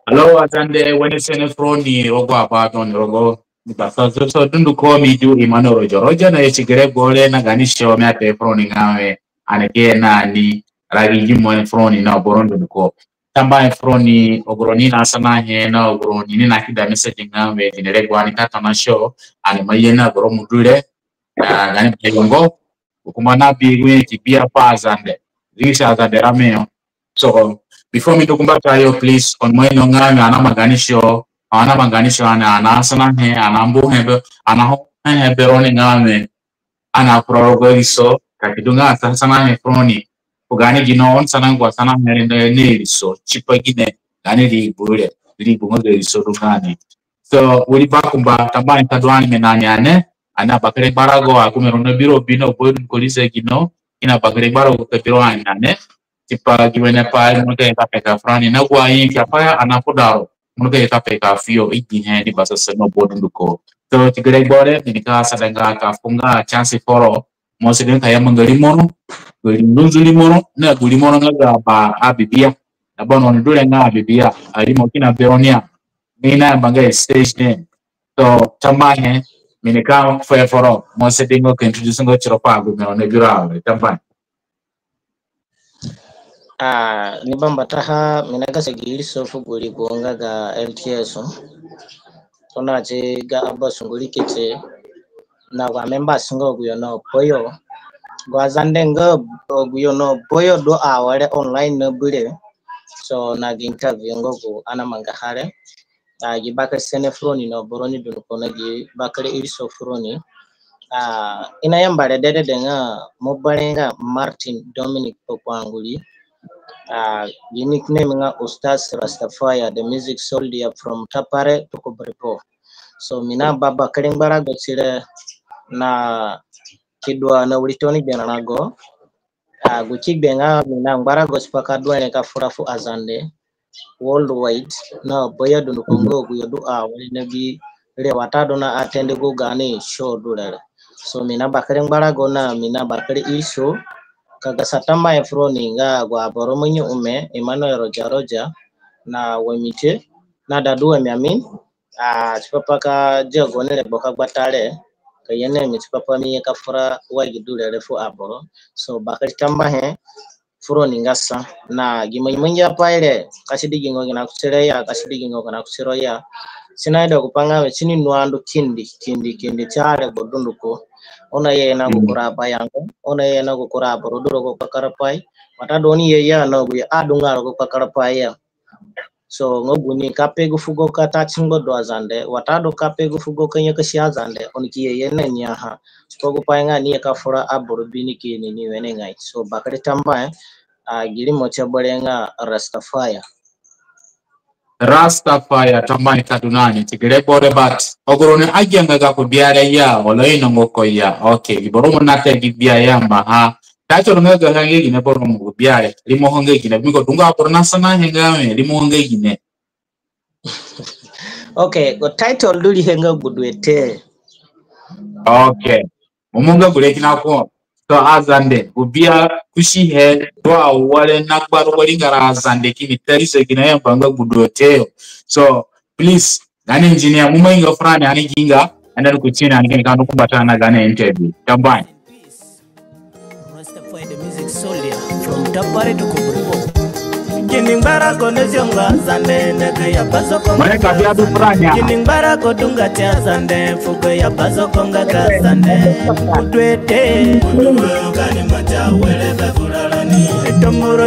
Hello, Atande, when it's in a frony, Rogo apart on Rogo. So don't call me to Imano Rojo. Roger, no, it's a great ball and a ganisho, me at the frowning away. And again, Nani, Ragi Jimon frony now, Borondo the co. Tamba frony, Ogronina Sana, no, Ogronina, the messaging away in the red one Tatana show, and Mayena Bromudude, and Payongo, Ukumana be going to be a pass and these are the Rameo. So, before me to come back to you, please, on my nongami ana maganisho ana asana he ana mbu hebe ana hebe roni ngame ana prorogo iso kakidunga sana he froni ugani gino on sana ngwa sana ne so chipa gine gani li bungo iso dungani. So wili bakumba tambani tadwani menanyane ana bakere barago akumerono biro bino boyun kolise gino ina bakere barago kepiro anyane tipa giwene pa muke kapeka frani na kwa yin kapaya anapodaro muke kapeka fio ikihe di basa seno bodunduko. So tigere bore nika sadanga kafunga chance foro mosiden kaya mangalimono limono na gulimono ngaga ba abibia abono ndule nga abibia alimo kina beronia nina banga stage name. So tamane minika foro mosiden ngo introduce ngo chiropa gumeno ne birawe tamane. Ni bambataha minaga segili sofu guli kuonga ga LTS tona je ga abasunguli kite na wa member singo guyono boyo gwa zandenga guyono boyo do awale online na bure so na interview ngogo ana mangahare gibaka sene froni no boroni dun kona gi bakare iriso froni ina yambare dede denga mobalenga Martin Dominic Pokwanguli. Unique name nga Ustaz Rastafire, the music soldier from Tapare to Kobripo. So mina baba kalimbara gochile na kidwa na ulitoni benanago. Guchik benga mina mbara gospaka dwa neka furafu azande worldwide na boya dunu kongo guyodu wali nabi le watado na attend go gani show dulele. So mina bakare mbara go na mina bakare iso kaga satamba ya froni nga gwa boromonyo ume Emmanuel Roja na wemite na daduwe miamin chipapa ka jago nele boka batale kayene mi chipapa mi kafura wagidule refu aboro. So bakari tamba he froni ngasa na gimonyo paile kasidi gingo na kusereya kasidi gingo na kuseroya sinaida kupanga we chini nuandu kindi chale bodunduko ona ye na gukura bayango ona ye na gukura borodoro go kakarapai matadoni ye ya na gu adunga go kakarapai ya. So ngobuni kape gufugo kata chingo do azande watado kape gufugo kenya kashi azande oniki ye na nyaha spogo painga ni kafura aborobini kini ni wenengai. So bakari tamba gilimo cha bolenga Rastafire tamani kadunani tigere bore bat ogorone ajanga ga kubiara ya oloino ngoko ya okay iboromo nate gibia ya maha tacho ngaga hange gine boromo kubiara limo honge gine biko dunga porna sana hengame limo honge gine. Okay go title duli henga gudwete okay mumunga gule kinako so azande ubia kushi he wa wale nakbaro wali ngara azande kini terise kina yambanga gudoteo. So please gani engineer mumenga frani ani ginga anda kuchina ani kani kumbatana gani interview tambani Rastafire the music soldier from Tapare to Kobripo Kining barako nezionga zande nege ya bazoko Mweka biadu franya Kining barako dunga tia zande fugo ya bazoko ngaga zande Kutwete Kuduwe ugani maja wele bevuralani Tomburo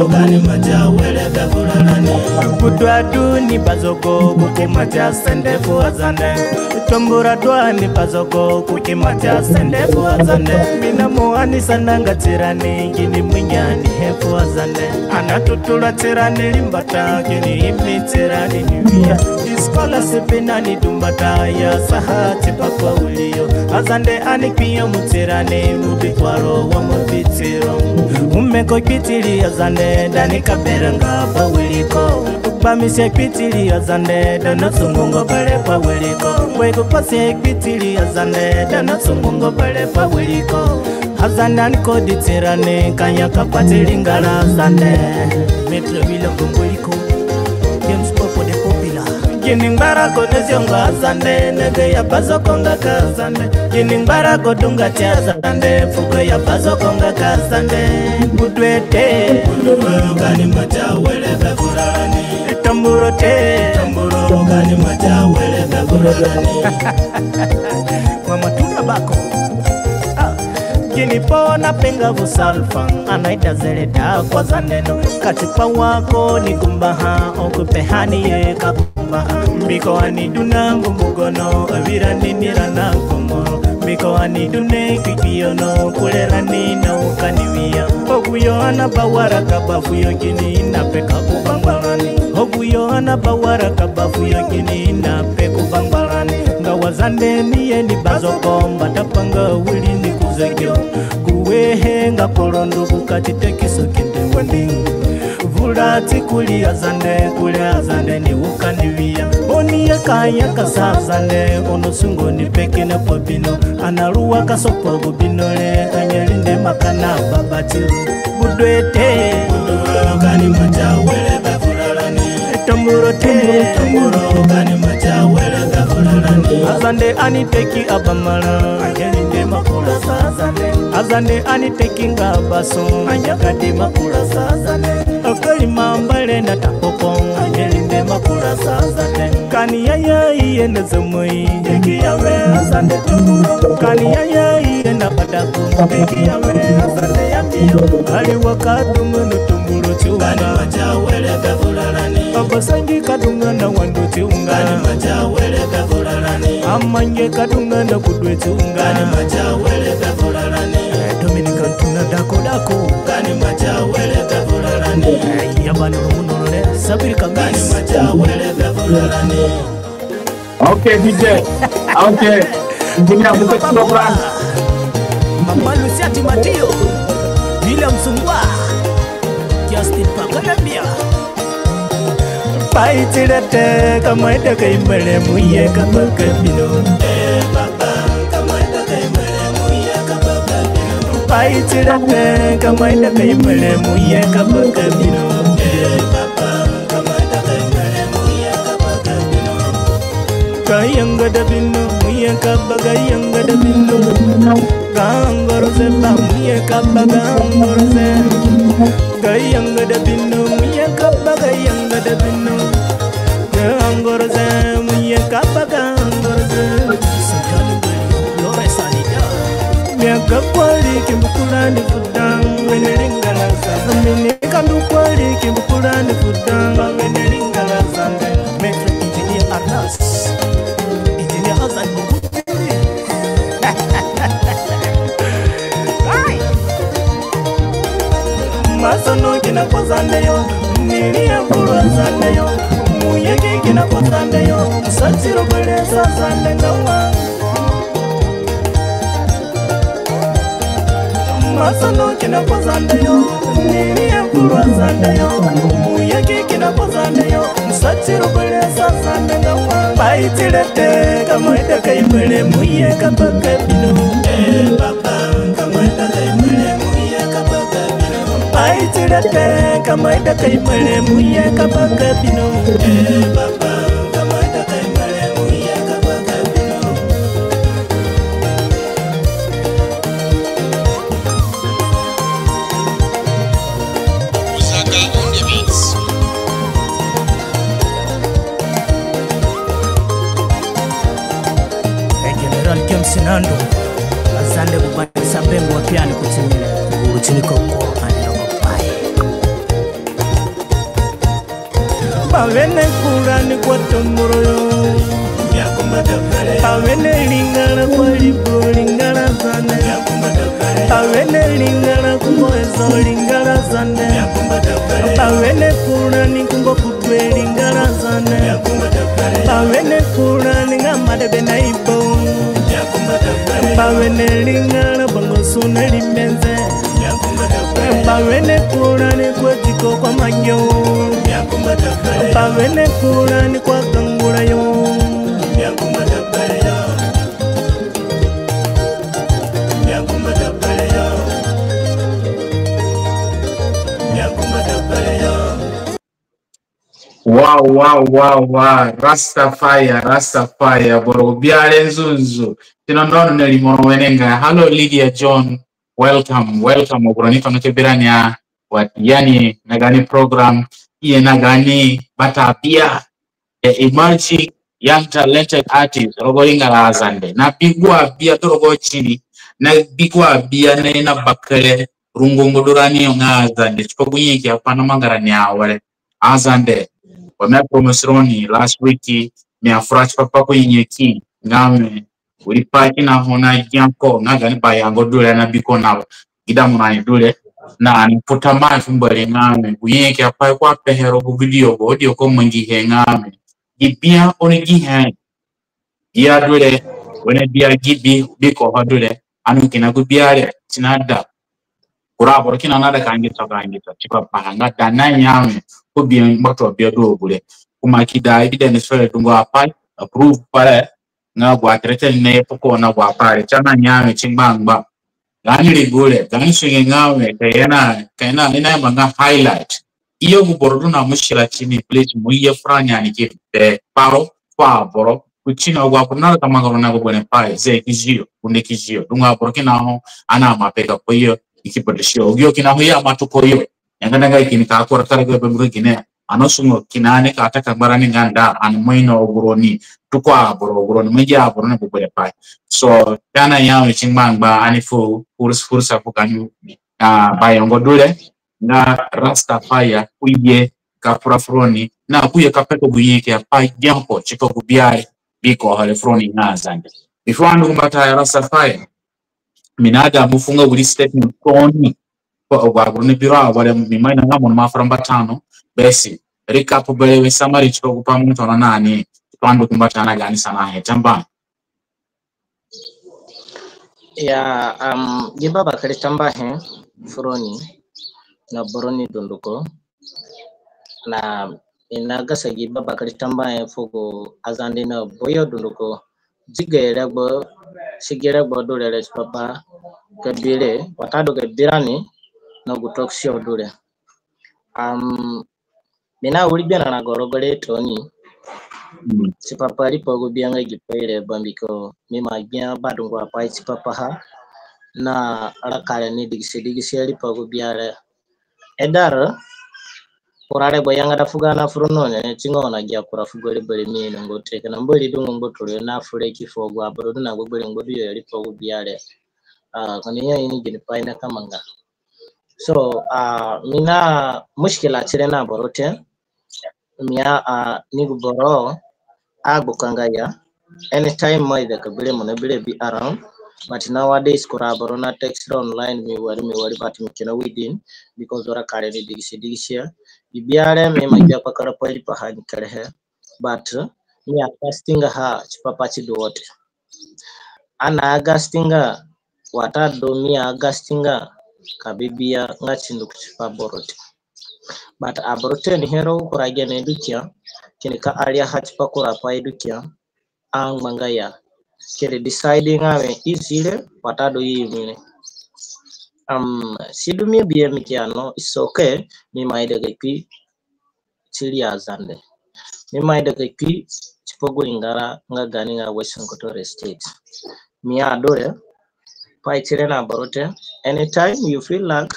ugani maja wele bevuralani Kutwa duni bazoko kukimatia sende fuwa zande Tombura dwani bazoko kukimatia sende fuwa zande Mina muani sananga tirani gini mwinyani hefuwa zande Anatutula tirani limbata gini imi tirani niwia Iskola sepinani dumbata ya sahati pakwa ulio Azande anikpiyo mutirani mubikwaro wa mubitiro Umeko kitili azande dani kaberanga pa wiliko Ukpamise kitili azande dana sumungo pale pa wiliko Wego pase kitili azande dana sumungo pale pa wiliko Azanda niko ditirane kanya kapati lingala azande Metro wila mgongoliko James Popo de Popila. Gining barako nezionga azande, nege ya bazo konga kazande. Gining barako dunga tiazande, fuko ya bazo konga kazande. Budwete, budwete kani macha wele beburani. Tamburo te, tamburo kani macha wele beburani. Mama tuna bako. Jinipo na penga vusalfa anaida zeleta kwa zaneno katipa wako ni kumbaha okupehani ye kakumbaha mbiko ani dunangu mugono avira ninira na kumoro mbiko ani dune kikiyono kulera nina ukaniwia oguyo anabawara kabafu yogini na peka kubangbalani oguyo anabawara kabafu yogini na peka kubangbalani ngawazande niye ni bazokomba tapanga wili ni kuzegyo kuwehe nga kolondo kukatitekiso kende wandi vulati kuli azande ni ukaniwia oni yakaya kasazande onosungo ni pekene kwa bino analuwa kasopo gubinole anyalinde makana babatiru budwete kani majawele bafuralani tamburo te tamburo kani majawele bafuralani azande aniteki abamala anyalinde makula sazande azande aniteki ngabaso anyagade makula sazande akali mambale na tapopo anyalinde makula sazande kani yaya iye nezemoi yeki yawe azande tamburo kani yaya iye na badako yeki yawe azande yamiyo ali wakadumunu tamburo tiunga kani majawele bafuralani abasangi kadunga na wandu tiunga kani majawele bafuralani amanje kadunga na kudwe tiunga kani majawele bafuralani Dominican tuna dako kani majawele bafuralani yabani rumunole sabiri kamis kani majawele bafuralani. Okay DJ okay ngine abuka program Mama Luciati Matio William Sungwa Justin Pakalambia Paitirate kama idaka imele muye kabaka bino baba kama idaka imele muye kabaka bino Paitirate kama idaka imele muye kabaka bino baba kama idaka imele muye kabaka bino Kayanga da bino muye kabaka yanga da bino Gangorze ba muye kabaka gangorze Kayanga da bino muye kabaka yanga da bino Gangorze muye kabaka gangorze Santani beli lore sanida Miaka kwali kimbukulani fudang Wenelingala sana Minika ndukwali kimbukulani fudang Wenelingala sana Metro Engineer Arnas Engineer Hazan Masono kina kozande yo Nilia kuru azande yo Muyeki kina kozande yo Satiro kwele sazande ngawa Masono kina kozande yo Nilia kuru azande yo Muyeki kina kozande yo Satiro kwele sazande ngawa Paitirete kama idaka imele muye kabaka bino baba kama idaka imele muye kabaka bino Paitirete kama idaka imele muye kabaka bino baba kama idaka imele muye kabaka bino Usaka on the beats. General James Nando azande kubanisa bengo pia ni kutimile urutiniko kwa anirogopai Pavene kurani kwa tomoro yo Pavene lingana kwa libo lingana zane Pavene lingana kumbo ezo lingana zane Pavene kurani kumbo kutwe lingana zane Pavene kurani ngamade benaibo Pavene lingana bango suna limenze Pavene kurani kwa tiko kwa manyo Pavene kurani kwa kangura yo Wow. Rastafire. Boro biare nzunzu. Tinondo nelimono wenenga. Hello Lydia John. Welcome. Obronito nokebirania. Yani nagani program. Iye nagani batabia. The emerging young talented artist. Rogo ingala azande. Na bigwa bia torogo chini. Na bigwa bia na ina bakele. Rungongodorani yonga azande. Chipogunyi kia panamangarani awale. Azande. Wame promotioni last week me afrach papa ko yinyeki ngame uri paki na hona yanko ngani ba yango dole na biko na gidamu na dole na puta mai fumbare ngame uyeke apa kwa pehero bu video go audio ko mangi he ngame gibia onegi he ya dole wena bia gibi biko ha dole anu kina go biare tinada kura borkina nada kangi chika panga dana nyame ko bien moto bia do gule kuma kida evidence fere tungo apai approve pare nga gwa trete ne poko na gwa pare chana nyame chimbangba gani rigule gani swinge ngawe kayena ina manga highlight iyo guborodu na mushila chini place muye franya ni kite paro pa boro kuchina gwa kunala kamanga na gobone pare ze kizio unekizio tunga borkina ho ana mapeka koyo ikipotishio ugyo kina hoya matukoyo yangana ikini ka akora kare go bemgo kine anosungo kinane ka ataka barani nganda anmoino oguroni tukwa oguroni meja aborone bubere pai so kana yawo chimbangba anifu fursa fukanyu bayongo dule na Rastafire kuye ka frafroni na kuye ka peto buyike pai jampo chiko kubiare biko hale froni ngazande before andu kumbata Rastafire minada mufunga buri statement koni kwa burune biro wale mimaina ngamo maframba tano besi recap bele summary chiko kupamu mtu na nani pandu kumbatana gani sana hetamba ya jiba bakari tamba he froni na boroni dunduko na inaga sagiba bakari tamba he fogo azande na boyo dunduko jigere bo sigere bo dole papa kabile watado kabirani na gutoksio dole mina ulibia na gorogole toni si papa lipo gubianga gipele bambiko mima bia badungu apa si papa ha na rakale ni digisi lipo gubiare edar porare boyanga dafugana furunone chingona gya kurafugole bele mine ngote kana mboli dungu ngotole na fure kifo gwa brodu na gobele ngodu yo lipo gubiare kaniya ini gini paina kamanga so mina mushkila chirena borote mia nigu boro agukangaya anytime my the kabile monabile be around but nowadays kuraboro na text online me wari but me kina within because ora kare ni digisia bibiare me majja pakara pali pahani kare but me castinga ha chipapa chidote ana gastinga wata do me gastinga kabibia ngachindu kuchipa borote but aborote ni hero kuragene dukia kini ka alia hachipa kurapa edukia ang mangaya kere deciding ave easily watado yimine sidumie bia mikiano is okay mi maide kepi chili azande mi maide kepi chipogo ingara ngagani nga Western Kotore State mi adore pai chile na borote anytime you feel like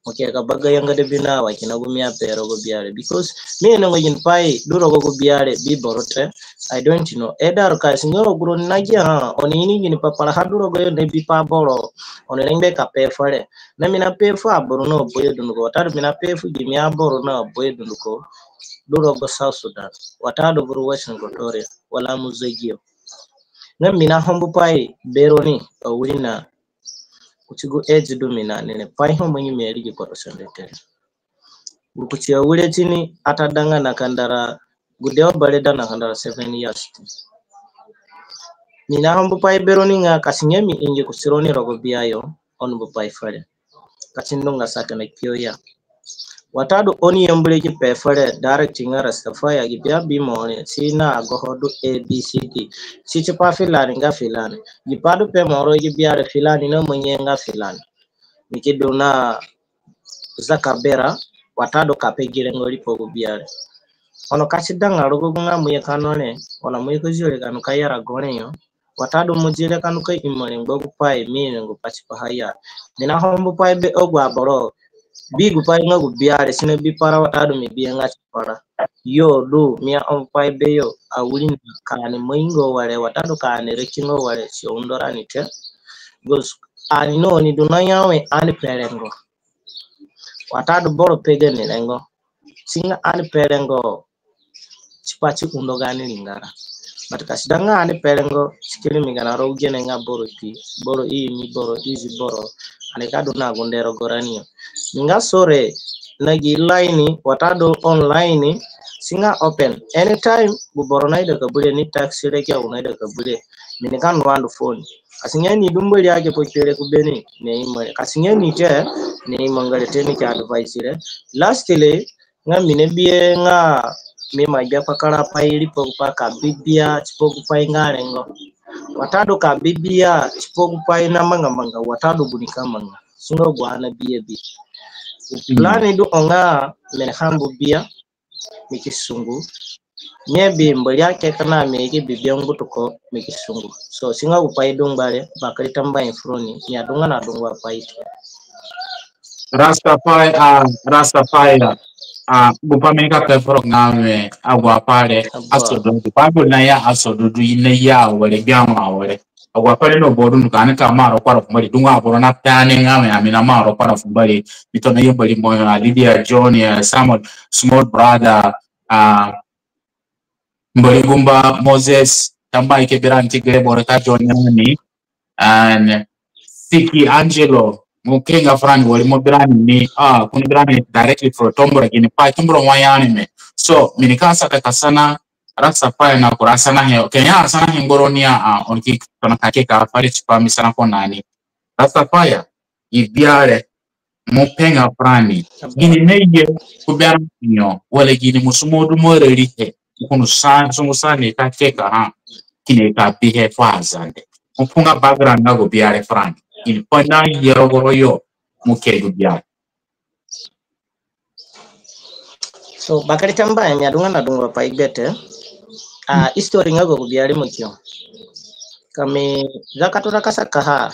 okay kabaga yanga de bina wa kina gumia pero go biare because me no ngin pai duro go biare bi borote I don't know edar ka sinyo guro nagia onini ngin papa ha duro go ne bi pa boro onelengbe ka pe fare na mina pe fa boro no boye dun go tar mina pe fu gi mia boro no boye dun ko duro go South Sudan watado buru Western Kotore wala muzegio na mina hombu pai beroni awina kuchigo edge domina nene pai ho manyi meri gi porosendete ukuchia wule chini atadanga na kandara gudeo baleda na kandara 7 years mina hombu pai beroni nga kasinyemi inje kusironi rogo biayo onbu pai fare kachindonga saka na kioya watado oni yambule ki pe fare direct nga Rastafire gi bia bi mone sina agohodu ABCD si chipa filani nga filani gipado pe moro gi bia re filani no mwenyenga filani mikidona zakabera watado kapegire ngoli pogo biare ono kachidanga rogunga muye kanone ona muye kujule kanu kayara goneyo watado mujile kanu kai imone ngogu pai mine ngo pachipa haya nina hombo pai be ogwa boro bigu pai ngogu biare sine bi para watado mi bi nga para yo do mia on pai be yo awulin kane moingo wale watado kane rekingo wale si ondora ni te gos ani no ni dunanya we ani perengo watado boro pege ni lengo singa ani perengo chipachi undo gani lingara but kasidanga ani perengo sikili migana rougene nga boro pi boro mi boro easy boro ani kadu na gondero goranio nga sore nagi line watado online singa open anytime bu boro na ida kabule ni taxi reke unaida kabule minikan wandu phone asinya ni dumbali yake pokele kubeni ne imwe kasinya ni te ne imangale teni ka advice re lastly nga minebie nga mima bia pakala paili pokupa ka bibia chipoku pai ngarengo watado ka bibia chipoku pai na manga watado bunika manga singo bwana biebi plani do onga menhambu bia mikisungu maybe mbali yake kana mege bibia ngutuko mikisungu so singa upai dongbale bakali tamba infroni ya donga na dongwa pai Rastafari bupameka kefro ngame agwapale asodo Bible na ya asodo du ine ya wale byama wale agwapale no bodu nkane kamaro kwa kumali dunga aboro na tane ngame amina maro kwa fumbali bitona yembali moyo na Lydia John ya Samuel small brother mbali gumba Moses tamba ikebira ntigre boreka John yani and Siki Angelo mukenga frangi wali mobirani ni kunibirani directly for tombora gini pa tombora wayani me so minikasa kakasana rasa pa na kurasana he kenya sana hingoronia onki tonakake ka fari chipami sana ko nani rasa pa ya ibiare mupenga frani gini neye kubera nyo wale gini musumodu morelite kunu sungusani kakeka kine ka bihe fazande mupunga background nago biare frani il panda yerogoroyo mukego bya so bakari tamba ya dunga na dunga pa ibete history ngago kubyali mukyo kami zakatura kasakaha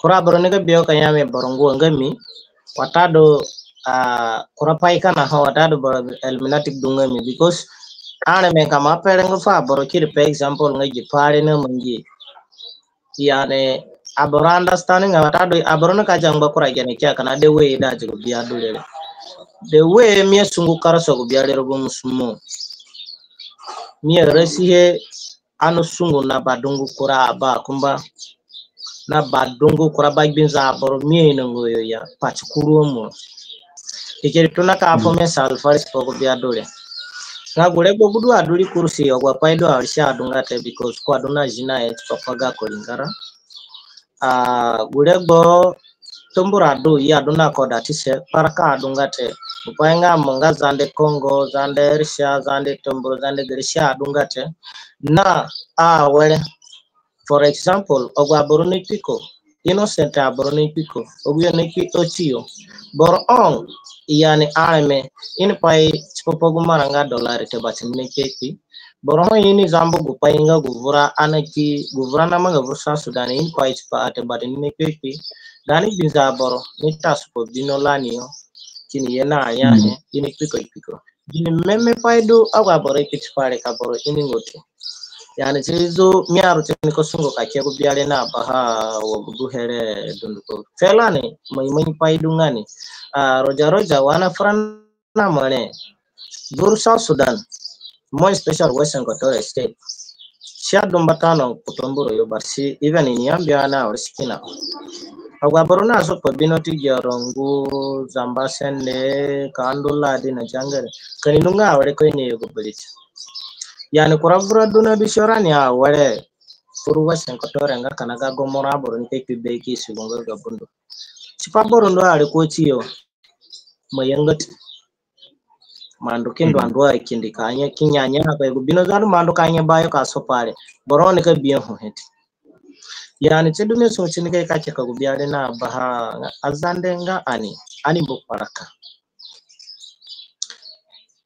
kura boronega biyo kanyame borongo ngami watado kura kana ha watado eliminatic dunga mi because ane me kama perengo fa borokiri per example ngaji pare na mangi yani aboro understanding watado aborona kajangba kura gene kya kana de way da jigo biya dole the way mi sungu karaso go biya lero musumo mi resihe anu sungu na badungu kura ba kumba na badungu kura ba binza aboro mi ngoyo ya pachikuru mo ikeri tuna ka afome salfaris go biya dole na gure go gudu aduri kursi ogwa paido alisha adunga te because kwa duna jina et papaga kolingara gurego tombura do ya duna koda tise paraka adungate upaenga monga zande Congo zande Risha zande tomburo zande Grisha adungate na wele for example ogwa boroni piko innocent boroni piko ogwa neki ochio bor on yani arme in pai chipopogu maranga dollar te batine keki boromo ini zambo gupainga guvura anaki guvura nama gavursa Sudan in pai chipa ate batine keki dani binza boro nita supo binolaniyo kini yena aya ini piko ini meme paido agwa boro kichipare ka boro ini ngote yani chizo miaru teniko sungo kakia kubiale na baha wagudu here dunduko felane mai paido ngani roja wana frana mane South Sudan more special Western Equatorial State shia dombatano kutomburo yobasi even in Yambia na oriskina agwa borona so pobinoti gyarongu zambasende kandula dina jangere kaninunga awre ko ne yogo buliti yani kuravura duna bishorani awre furu Western Equatorial nga kanaga gomora boron ke beki sibonga gabundo sipa borondo ale ko tiyo mayangat mando kendo andwa ikindi kanya kinyanya na ko bino zaru mando kanya bayo ka sopare borone ka biyo heti yani tedune so chinike ka cheka gubiale na baha azande nga ani mboparaka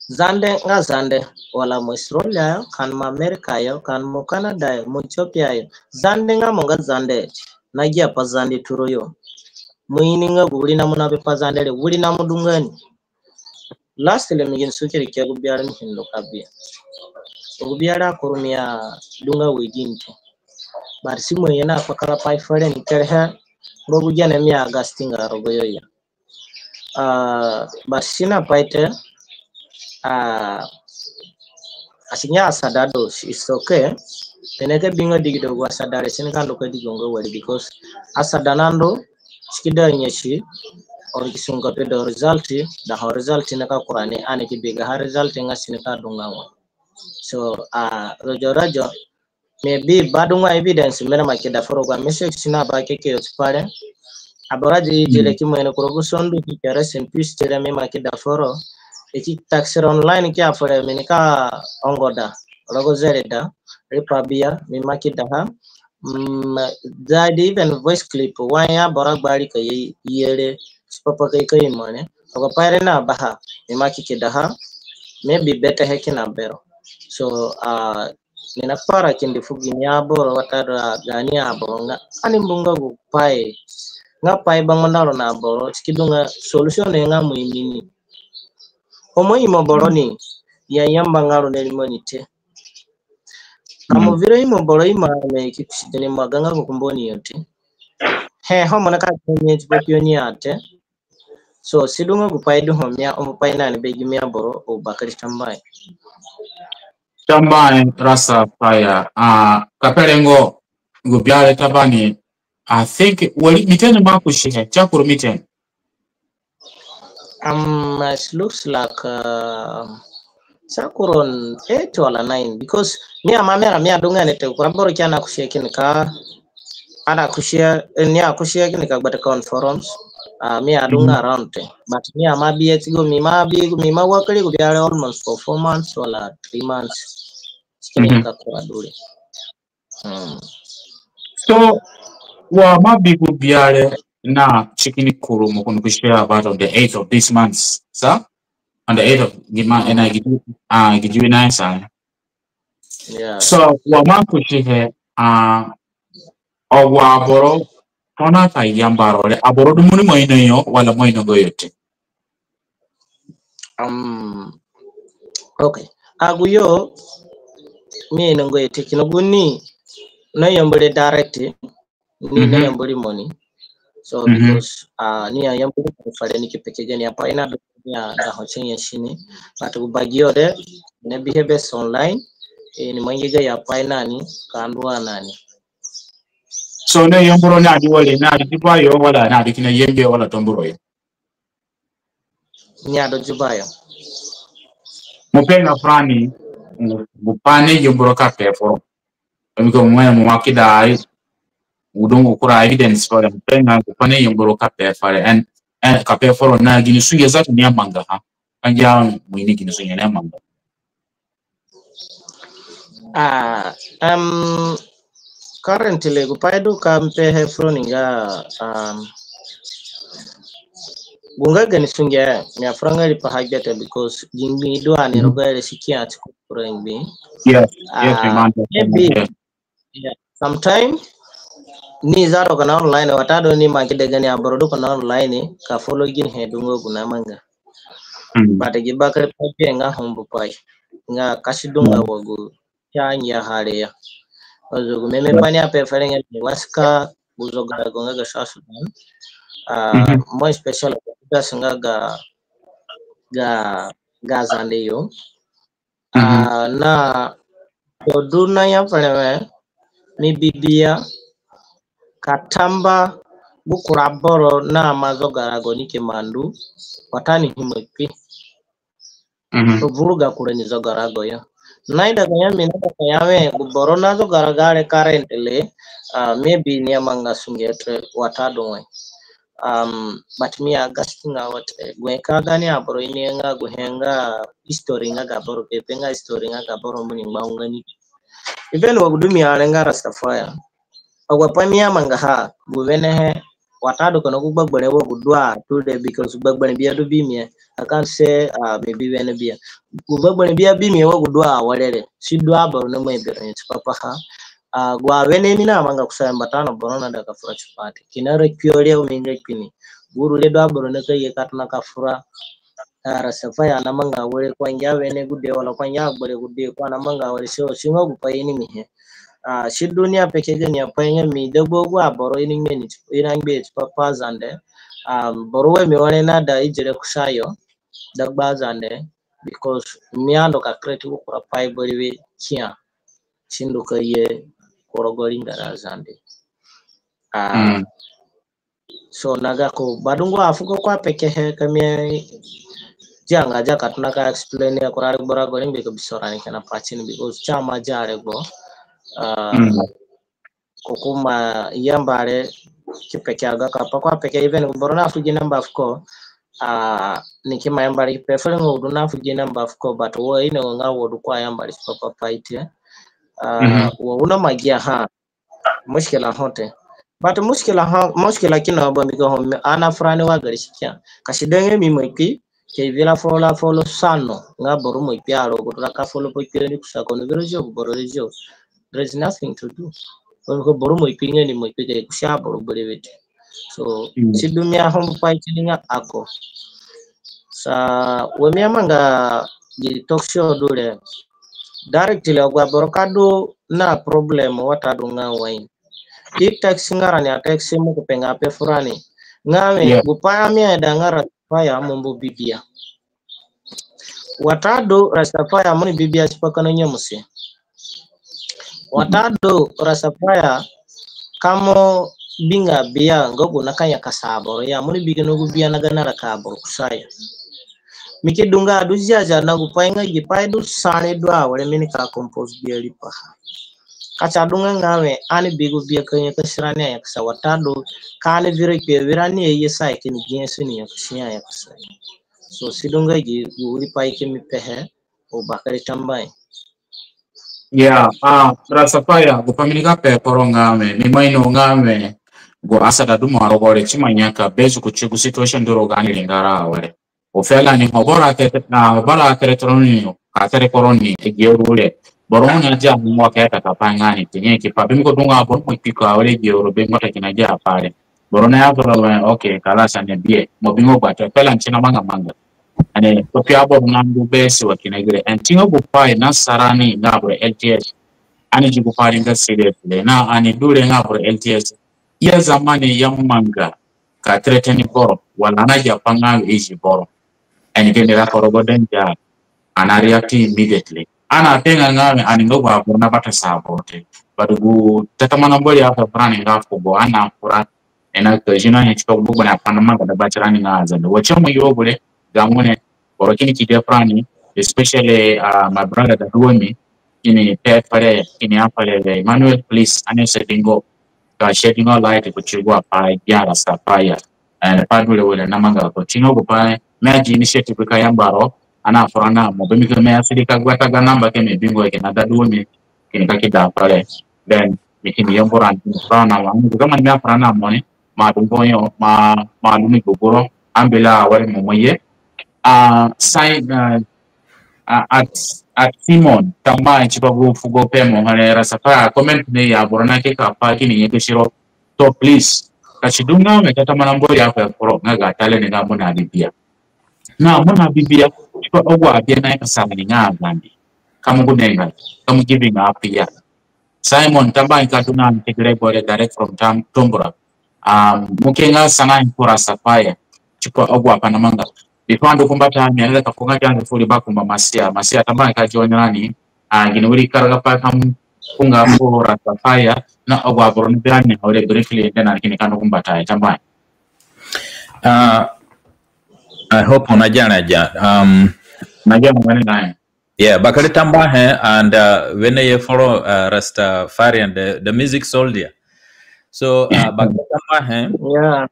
Zande nga zande wala mo Australia yo kan mo America yo kan mo Canada yo mo Ethiopia yo zande nga mo nga zande nagia pa zande turo yo muini nga guri na muna be pa zande le guri na mudungani last le migin sukiri ke gubiara mi hindo kabia gubiara kurumia dunga wejinto bar simo yana pakala pai fare ni terha bogu jana mi agastinga rogoyo ya bar sina paite asinya asadado is okay teneke bingo digido gwa sadare sinikando ko digongo wali because asadanando skida nyeshi or kisunga pedo result da ho result naka kurani ane kibiga ha result nga sinika dungawa so rojo maybe badunga evidence mena makida foroga message sina ba keke yotpare aboraji jele kimene kurogo sondu kikere sempis tere me makida foro eki taxer online ki afore menika ongoda rogo zereda repabia me makida ha that even voice clip wanya borak bari ka yere papa kai mane ogo pare na baha me makida ha maybe better hekina bero so nina para kindi fugi nyaboro watara gani aboro nga ani mbunga gu pai nga pai bang manaro na aboro skidunga solution nga muimini omo imo boro ni ya yamba ngaro ne limonite kamo vile imo boro ima me kipsidene maganga kukumboni yote he homo naka kwenye jibopio ni ate so sidunga gu pai du homya omo pai na ni begi mi aboro o bakari tambai Tambaye rasa paya kaperengo gubyale tabani I think wali mitene makushihe chakuru mitene it looks like sakuron 8 or 9 because me amamera me adunga nete kuraboro kyana kushia ka ana kushia ni akushia kinika but forums me adunga around but me amabi etigo mi wakali kubyale almost for 4 months or 3 months kinika kuradule so wa mabi gubyale na chikini kuru mukunu kushia about on the 8th of this month sa on the 8th of the month and I give you nice yeah so wa makushihe owa aboro tona ta yambaro le aboro dumuni moino yo wala moino goyote okay aguyo me ngo yete kinoguni no yambore direct ni na yambore money so because ni yambore fare ni kipeke gani hapa ina ya da hochin shini but ubagio de ne behaviors online ni mangiga ya paina ni kandwa nani so ne yamboro na di wale na di bayo wala na di kina yembe wala tomboro yo ni ado jubayo mupenga frani bupane yamboro ka pefo mko mwe mwakida ai udongo kura evidence for mupenga bupane yamboro ka pefare and ka pefo na gini suye za ni amanga ha anja mwini gini suye na amanga currently gupaido kampe hefroninga bunga gani sunge mi afranga li pahajata because jingbi do ani rogale sikia atikurengi yes maybe sometime ni zaro kana online watado ni makide gani aborodo kana online ka follow gin hedungo kuna manga bata gibakare paje nga hombo pai nga kashidunga wagu chanya harea ozo meme pani ape ferenga ni waska buzoga gonga ga shasu more special singa ga zande yo na doduna ya fere mi bibia katamba bukuraboro na mazoga gonike mandu watani himwepi vuruga kule ni zogarago yo naida kanya minata kayawe buboro na zogaragare currently maybe ni amanga sungetre watadonwe but me agastinga what gweka gani aboro ini nga guhenga history nga gaboro pepenga history nga gaboro muni maungani even wagudumi alenga rastafaya agwa pamia manga ha guvene he watado kono gbagbane wo gudwa to the because gbagbane bia do bimie I can't say maybe when bia gbagbane bia bimie wo gudwa walele sidwa baro no mai bere papa ha gwa wene ni na manga kusamba tano borona da kafura chupati kinare kyole uminge kini guru le do baro ne kai katna kafura rasafaya na manga wale kwanja wene gude wala kwanja bore gude kwa na manga wale sio singo gupayini mihe shi dunia peke gani apanya mi dagbo gwa boro ini ngeni ina ngbe papa zande boro we mi wane na da ijere kusayo dagba zande because mi ando ka create ko kwa pai boriwe kia chindo ka ye korogori ngara zande so naga ko badungo afuko kwa peke he kami janga jaka tunaka explain ya kurari bora goring biko bisorani kana pachin because chama jare go kokuma yambare kipeke aga kapa kwa peke even borona fuji number of ko nikima yambare prefer ngodu na fuji number of ko but wo ine nga wodu kwa yambare papa paite wo una magia ha mushkila hote but mushkila kina bombi go ana frani wa gari shikia kashidenge mi moiki ke vila follow sano nga boru mo piaro go raka follow po kire kusako no verojo borojo there is nothing to do ko boru mo pinga ni mo pide kusha boru borewete so sidumia hom pai tininga ako sa wemia manga di talk show dole directly agwa borokado na problem watadu nga wain di taxi ngara ni taxi mo kupenga pe furani ngame gupaya mi ada ngara paya mombo bibia watado rastafaya muni bibia sipakano nyamusi watado rastafaya kamo binga bia ngogo nakanya kasaboro ya muni bigeno gubia naganara kaboro kusaya miki dunga adujaja na gupainga gipaidu sane dwa wale mini ka compose bia lipaha kacha dunga ngawe ani bigu bia kanya kasirani ya kasa watado kane virani ye sai kini jinsuni ya kushia ya kasa so sidunga gi uri pai kimi pehe o bakari tambai Rasafaya gupaminika pe porongame ni maino ngame go asada dumo arogore chimanyaka bezu kuchigu situation duro gani lingara wale ofela ni hobora te na bala teretroni ka terekoroni egerule borona ja mwa kaeta kapangani tinye kipabi mko dunga hapo mpika wale georo be mota kinaja pale borona ya bora okay kalasa ne bie mobingo kwa tepela nchina manga ane topiabo ngangu besi wakinegre antingo bupai na sarani ngabure LTS ani jibupari nga seriously na ani dure ngabure LTS ya zamani ya manga ka treteni boro wala na japanga ishi boro ani kendera korogo denja ana react immediately ana tenga ngame ani ngogo abona bata sabote badugu tatamana mboli hapa prani ngafu bo ana pura ena kajina nchiko bugo na panama da bachirani ngaza wachomo yobule gamone borokini kide prani especially my brother that me in pare in apale Emmanuel please anese dingo ka shedding all light kuchigwa pa yara sapaya and padule wele namanga ko tingo pa meji initiative ka yambaro ana forana mo bemi ka me asiri ka gwata ga namba ke me bingo ke na daduomi kini ka kida pale then mikini yambora sana wangu kama ni afrana mone ma dumboyo ma lumi gogoro ambela wale moye at Simon tamba chibabu fugo pemo hale rasafaya comment ne ya borona ke ka pa kini yeke shiro to please kashidunga metata manambori hapo ya koro ngaga tale ni ngamo na bibia na mona bibia chipa ogwa bia na kasama ni ngandi kama gunenga kama giving up ya Simon tamba ikatuna mtegre bore direct from Tombora mukenga sana impora safaya chipa ogwa panamanga bifando kumbata mianza kafunga jangu fuli bakumba masia tamba kajiona nani ginuri karaga pa kam kunga mbora safaya na ogwa boroni birani hore briefly tena kini kando kumbata tamba I hope unajana ja najana mwana nae yeah bakari tamba and when you follow Rastafarian the music soldier so bakari tamba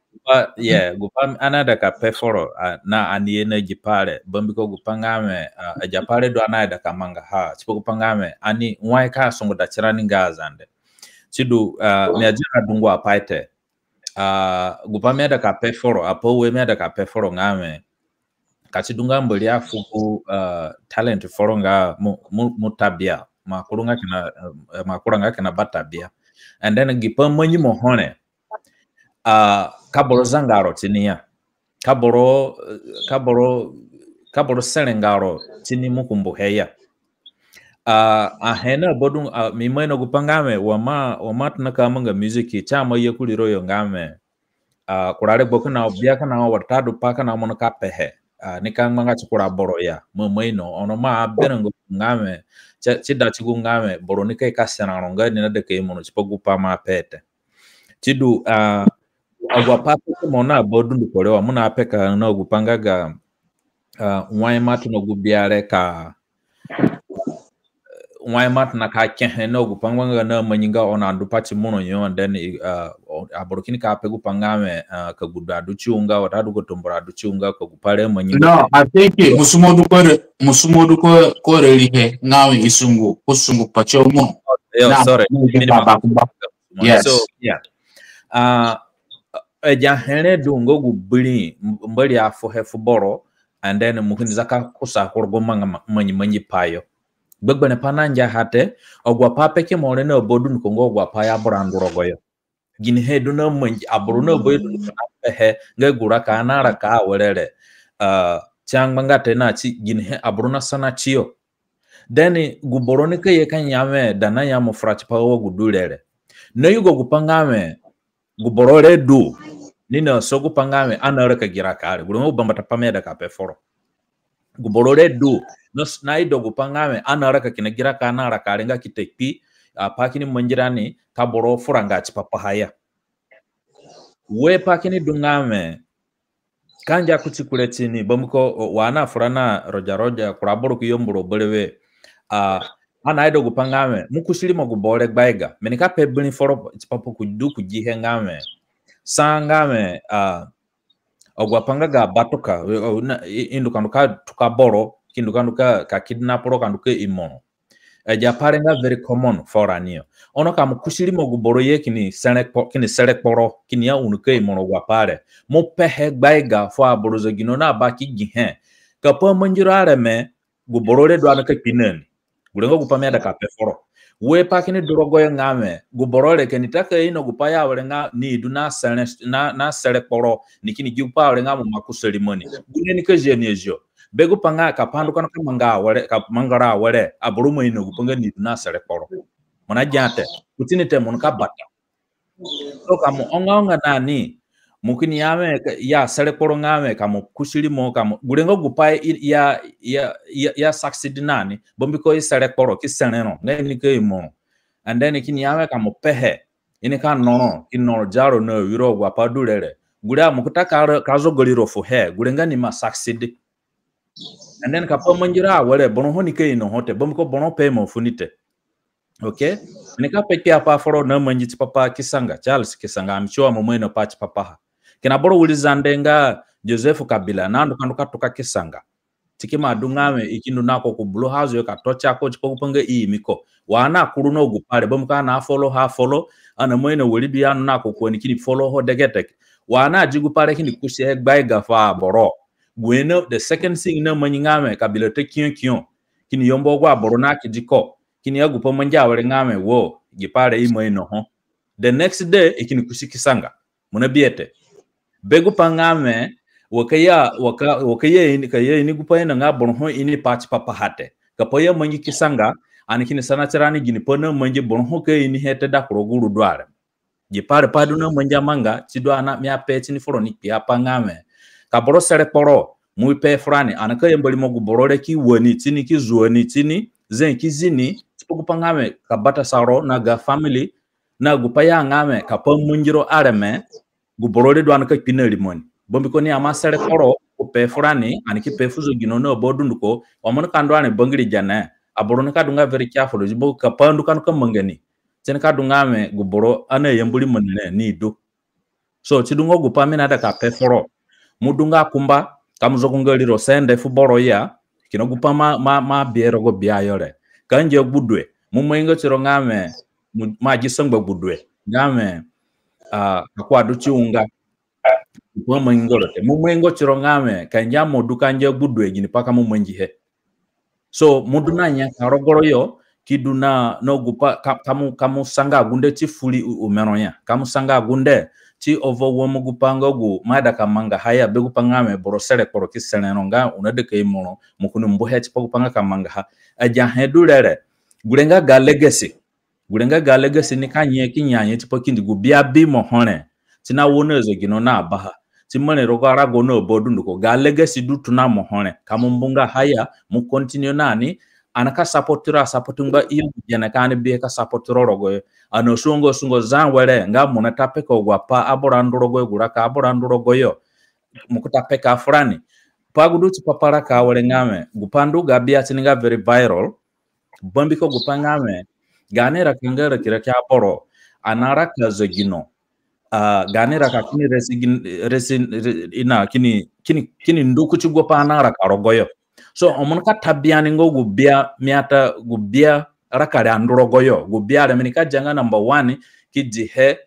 yeah gupam anada ka peforo na ani energy pale bombiko gupangame ajapale do anada kamanga ha sipo gupangame ani nwai ka songo da chirani ngazande sidu me ajira dungu apaite gupa meda ka peforo apo we meda ka peforo ngame katidunga mbali afuku talent foro nga mutabia makurunga kina batabia and then gipa manyi mohone kaboro zangaro tinia kaboro selengaro tini mukumbu heya ahena bodung mimeno gupangame wama tunaka manga music chama yekuliro yo ngame kurare bokuna obiaka na watadu paka na monoka pehe nikang manga chukura boro ya mumeno ono ma berengo ngame chida chigu ngame boro nikai kasana ronga ni nade ke mono chipogu pa ma pete chidu agwa papa mona bodundu kolewa muna apeka na gupangaga waimatu no gubiare ka waimatu na ka kehen no gupangwanga na manyinga ona andupachi mono yo and then aborokini ka apegu pangame ka gudadu chiunga watadu gotombora du chiunga ka gupare manyinga. No, I think musumodu ko relihe ngawe isungu kusungu pacho mo. Sorry. Yes. So yeah. Ejahene dungo gubili mbali afo hefuboro and then muhinzaka kusa korgo manyi payo. Begbene pananja hate ogwa papeke mone no bodun kongo ogwa paya branduro goyo. Gini hedu no manyi abruno boydu he ngegura kanara ka welele changmanga tena chi gini he abruna sana chiyo. Then guboroni ke yekanyame dana ya mufrach pawo gudulele. No yugo gupangame guborore du nina sogu pangame anara ka gira kare gurumo bambata pameda ka peforo guborore du no snaido gupangame anara ka kina gira kana ara kare nga kitekpi pakini manjirani kaboro furanga chipapa haya we pakini dungame kanja kutikuletini bamuko wana furana roja kuraboro kuyomburo bolewe anaido gupangame mukushilimo gubore gbaiga menika pebini foro chipapo kudu kujihengame sangame ogwapangaga batoka indukanuka tukaboro kindukanuka ka kidnaporo kanduke imono japarenga very common for anio ono kam kushilimo guboro ye kini selekporo kini ya unuke imono gwapare mo pehe gbaiga fo aborozo gino na baki gihe kapo manjirare me guboro le dwana ka pineni gulengo gupameda ka peforo we pakini dorogoye ngame guborole kenitaka ino gupaya walenga ni duna selekporo nikini giupa walenga mu makuselimoni gune nikeje nejo begu panga kapandu kana kamanga wale kapangara wale aburumo ino gupanga ni duna selekporo mana jate kutinite monka bata so kamu onga nani mukini yame ya selekporo ngame kamu kusilimo kamu gulengo gupaya ya succeed nani bombiko selekporo kiseneno ngani ke imo and then kini yame kamu pehe ini kan nono kinno jaro no wiro gwa padulele gura mukutaka kazo goliro fo he gulenga ni ma succeed and then kapo manjira wale bono honi ke ino hote bombiko bono pe mo funite okay nika peke apa foro na manjiti papa kisanga Charles kisanga amchoa momeno patch papa kina boro ulizandenga Joseph Kabila nando kanduka toka kisanga tikima dungame ikindu nako ku blue house yo katocha ko chipopanga imiko wana kuruno gupare bomuka na follow ana mwene wolidu yanu nako ko nikini follow ho degetek wana jigupare kini kushe gbaiga fa boro bueno the second thing na manyingame Kabila te kion kini yombo gwa boro na kijiko kini yagupa manja wale ngame wo gipare imo ho the next day ikini kusikisanga muna biete begu pangame wakaya ini gupa nga bonho ini patch papa hate kapaya mangi kisanga anikini sana charani gini pona mangi bonho ke ini hete da kuroguru dware gipare paduna manja manga chidwa na mia peti ni foro ni pia pangame kaboro sere poro mu pe frani anaka yembali mogu borore ki woni tini ki zuoni tini zen ki zini pangame kabata saro na ga family na gupaya ngame kapon munjiro areme guborole dwan ka pineli moni bombi ko ni amasere koro ko pe frani aniki pe fuzo gino no bodunduko wamon kandwane bangiri jana aborone ka dunga very careful jibo kapandu kan mangani ten ka dungame guboro ana yembuli monne ni do so tidungo gupamina da ka pe foro mudunga kumba kamzo kungaliro sende fu boro ya kino gupama ma biero go biayore kanje budwe mumwengo chiro ngame ma jisongba budwe ngame kwa duchi unga mumengorote mumengo chirongame kanja modukanje budwe gini paka mumenjihe so mudunanya karogoro yo kiduna no gupa kamu sanga gunde chifuli umeronya kamu sanga gunde chi overwhelm gupanga gu mada kamanga haya be gupangame borosere koro kisenenonga unadeke imono mukunu mbuhe chipa gupanga kamanga ha aja hedulere gulenga ga legacy ni kanye kinyanye chipa kindi gubia bimo hone tina wonezo gino na baha timone rogara gono bodunduko ga legacy du tuna mohone kamumbunga haya mu continue nani anaka supportunga iyo jana kane be ka supportro rogo ano sungo zanwere nga munata peko gwapa aboranduro guraka aboranduro goyo mukuta peka frani pagudu chipapara ka wale ngame gupandu gabia tininga very viral bombiko gupangame ganera kangara kira kya poro anara kazagino ganera ka kini resin ina kini nduku chugwa anara karogoyo so omunka tabiani ngo gubia miata gubia rakare androgoyo gubia re minika janga number 1 kijihe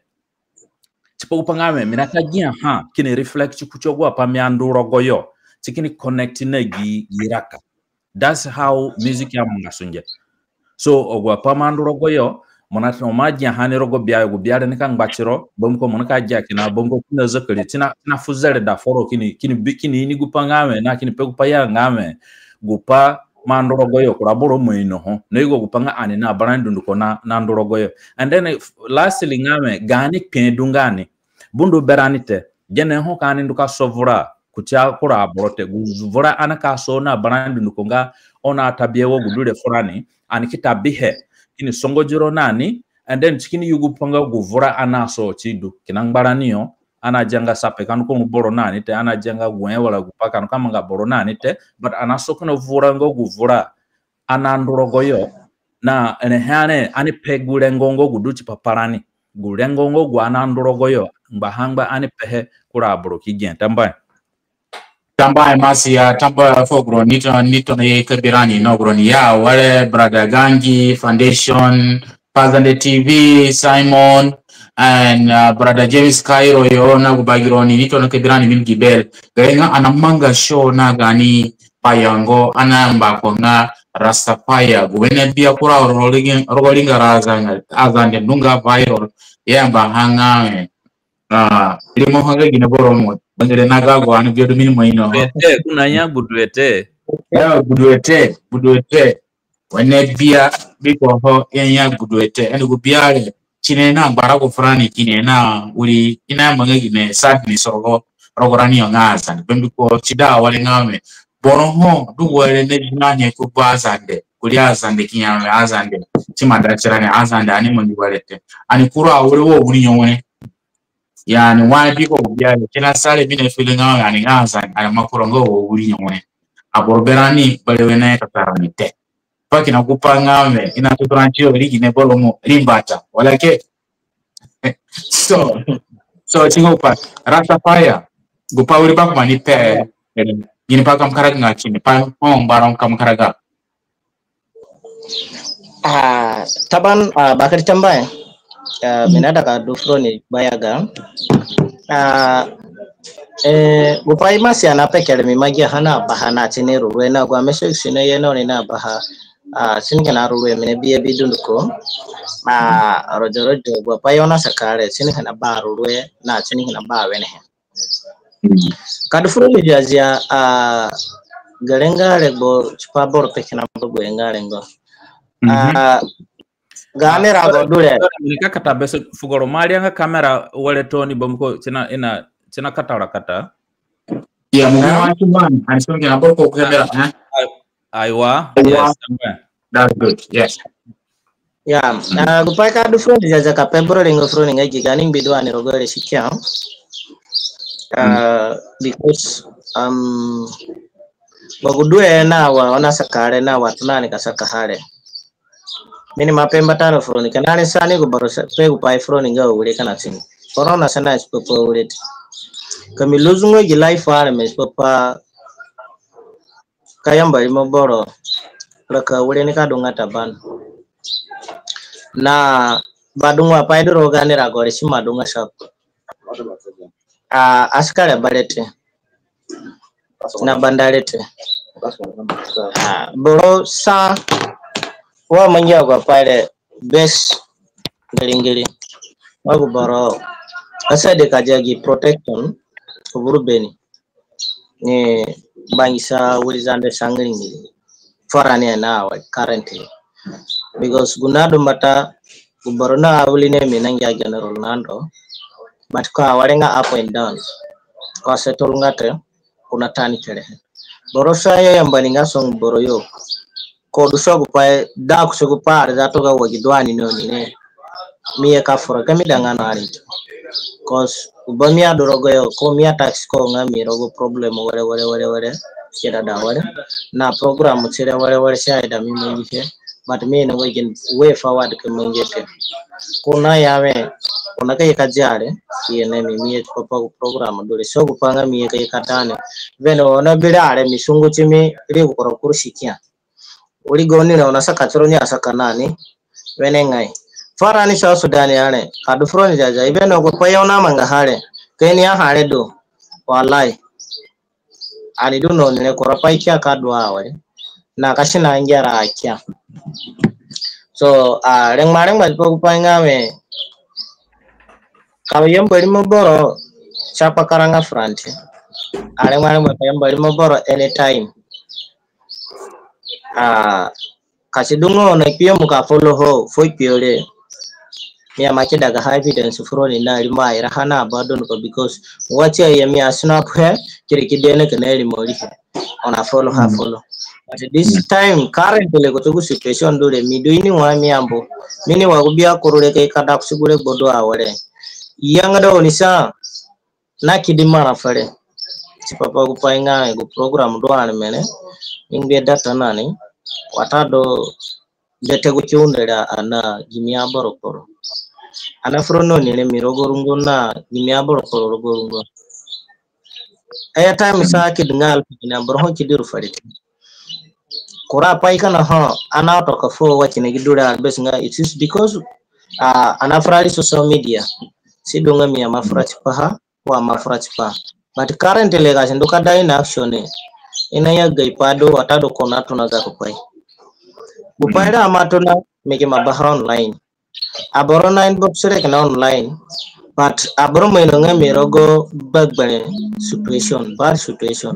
chipo upangame minaka gia kini reflect kuchogwa pa miandrogoyo tikini connect na giraka. That's how music ya mungasunje so ogwa pa mandrogoyo monata omaji hani rogo bia gubia re nika ngbachiro bomko monaka jakina bomko kuna zakali tina fuzere da foro kini ni gupangame na kini pegupa ya ngame gupa mandrogoyo kuraboro moino ho nego gupanga ani na barandunduko na ndrogoyo and then lastly ngame gani pendungani bundu beranite jene ho kani nduka sovura kutia kura borote guvura anaka so na barandunduko nga ona tabiewo gudure forani ani kitabihe kini songojiro nani and then chikini yugupanga guvura anaso chidu kinangbaraniyo ana janga sape kanu ko boro nani te ana janga gwen wala gupaka no kama boro nani te but ana sokono vura ngo guvura ana ndrogoyo na ene hane ani pegure ngongo guduchi paparani gurengo ngo gwa ana ndrogoyo mbahangba ani pehe kura boro kigen tamba masia tamba fogro nito na kabirani no bro ni ya wale brother Gangi Foundation Pazande TV Simon and brother James Cairo yona gubagironi nito na kabirani min gibel gaenga anamanga show na gani payango anamba ko nga Rastafaya guwene bia kura rogolinga razanga azande nunga viral yamba hanga limo hanga gina boromo bangere nagago anu biodo mini moino kunanya budwete wene bia biko ho yenya budwete enu gubiare chinena barako frani kinena uri ina mangegine sadni sorogo rogorani ngaza bembiko chida wale ngame boroho duwele nejinanye kubazande kuli azande kinyame azande chimadachirane azande ani mundi walete ani kura uri wo buri nyone yani why people biale kina sale bine feeling ani ngaza ani makorongo wo buri nyone aborberani balewena katarani te paki na kupanga ngame ina tutranchio rigine bolomo rimbata walake so chingopa Rastafaya gupa uri bak mani pe gini pa kam karag nga chini pa barong kam karaga taban bakari tambaye minada ka dufroni bayaga gupa imasi anapekele mimagia hana bahana chini ruwe na kwa mesho sino yeno ni na baha singa na ruwe mine biye bidunduko rojo gupa yona sakare singa na ba ruwe na singa na ba wene kadufroni jazia galengale bo chupabor pekina bogo engalengo gamera go dule nika kata beso fugoro mali anga kamera wale toni bomko tina kata kata ya mwa chuman ansonge na boko kamera aiwa yes that's good yes yeah gupai kadufroni jaza kapembro lengo froni ngaji ganing bidwani rogole sikia because bagudue na waona sakare na watunani kasaka hale mini mapemba tano froni kanale sani kubarosa pegu pai froni ngao ule kana sini corona sana ispopo ule kamiluzungo gi life are mespopa kayamba imoboro laka ule ni kadonga taban na badunga paido rogane ragore si madunga shop askare balete na bandalete boro sa wa manja gwa paide best ngeli wagu boro asade kajagi protection kuburu beni ni bangisa wurizande sangringi forane na currently because gunado mata kuborona awuline minanga general nando but kwa walenga up and down kwa settle ngate kuna tani kere borosa yo yambaninga song boroyo ko duso pa da kusugo par da to ga wagidwani no ni miye ka fora kami dangana ari cause ubamia dorogo yo ko mia tax ko ngami rogo problem wale kira da wale na program tira wale shaida mimi nje but me no we can way forward kemengete kuna yawe kuna kai kajare yene mimi ko program dole so kupanga miye kai katane veno na bilare misungu chimi ri ko kurushikia uri goni na unasaka choroni asaka nani wene ngai farani South Sudan yane adu froni jaja ibeno ko payona manga hale kenya hale do wallahi ani do no ne ko rapai kya kadwa awale na kashina ngiara akya so reng mareng ba ko panga me kawiyem bari mo boro chapa karanga front reng mareng ba payem bari mo boro anytime kasidungo na pia muka follow ho foi piole mia mache daga evidence froni na lima irahana abandon ko because wacha ya mia snap he kirikidene keneli mori ona follow ha follow but this time currently ko tugu situation dole miduini wa miambo mini wa kubia kurule kai kada kusugure bodo awale yanga do nisa na kidima na fare sipapa kupainga go program do mene ingbe data nani watado dete kuchundera ana gimia borokoro ana frono ni mirogo rungo na gimia borokoro rogo rungo aya time sa kidngal na borho kidiru farite kora pai kana ha ana to ka fo wachine gidura besinga it is because ana frali social media sidonga mi amafrati paha wa mafrati pa but currently ga nduka dai na action ina ya gaipado watado kona tunaza kupai bupaida amatona meke mabaha online aborona inbox rek na online but aboro meno ngami rogo bagbane situation bar situation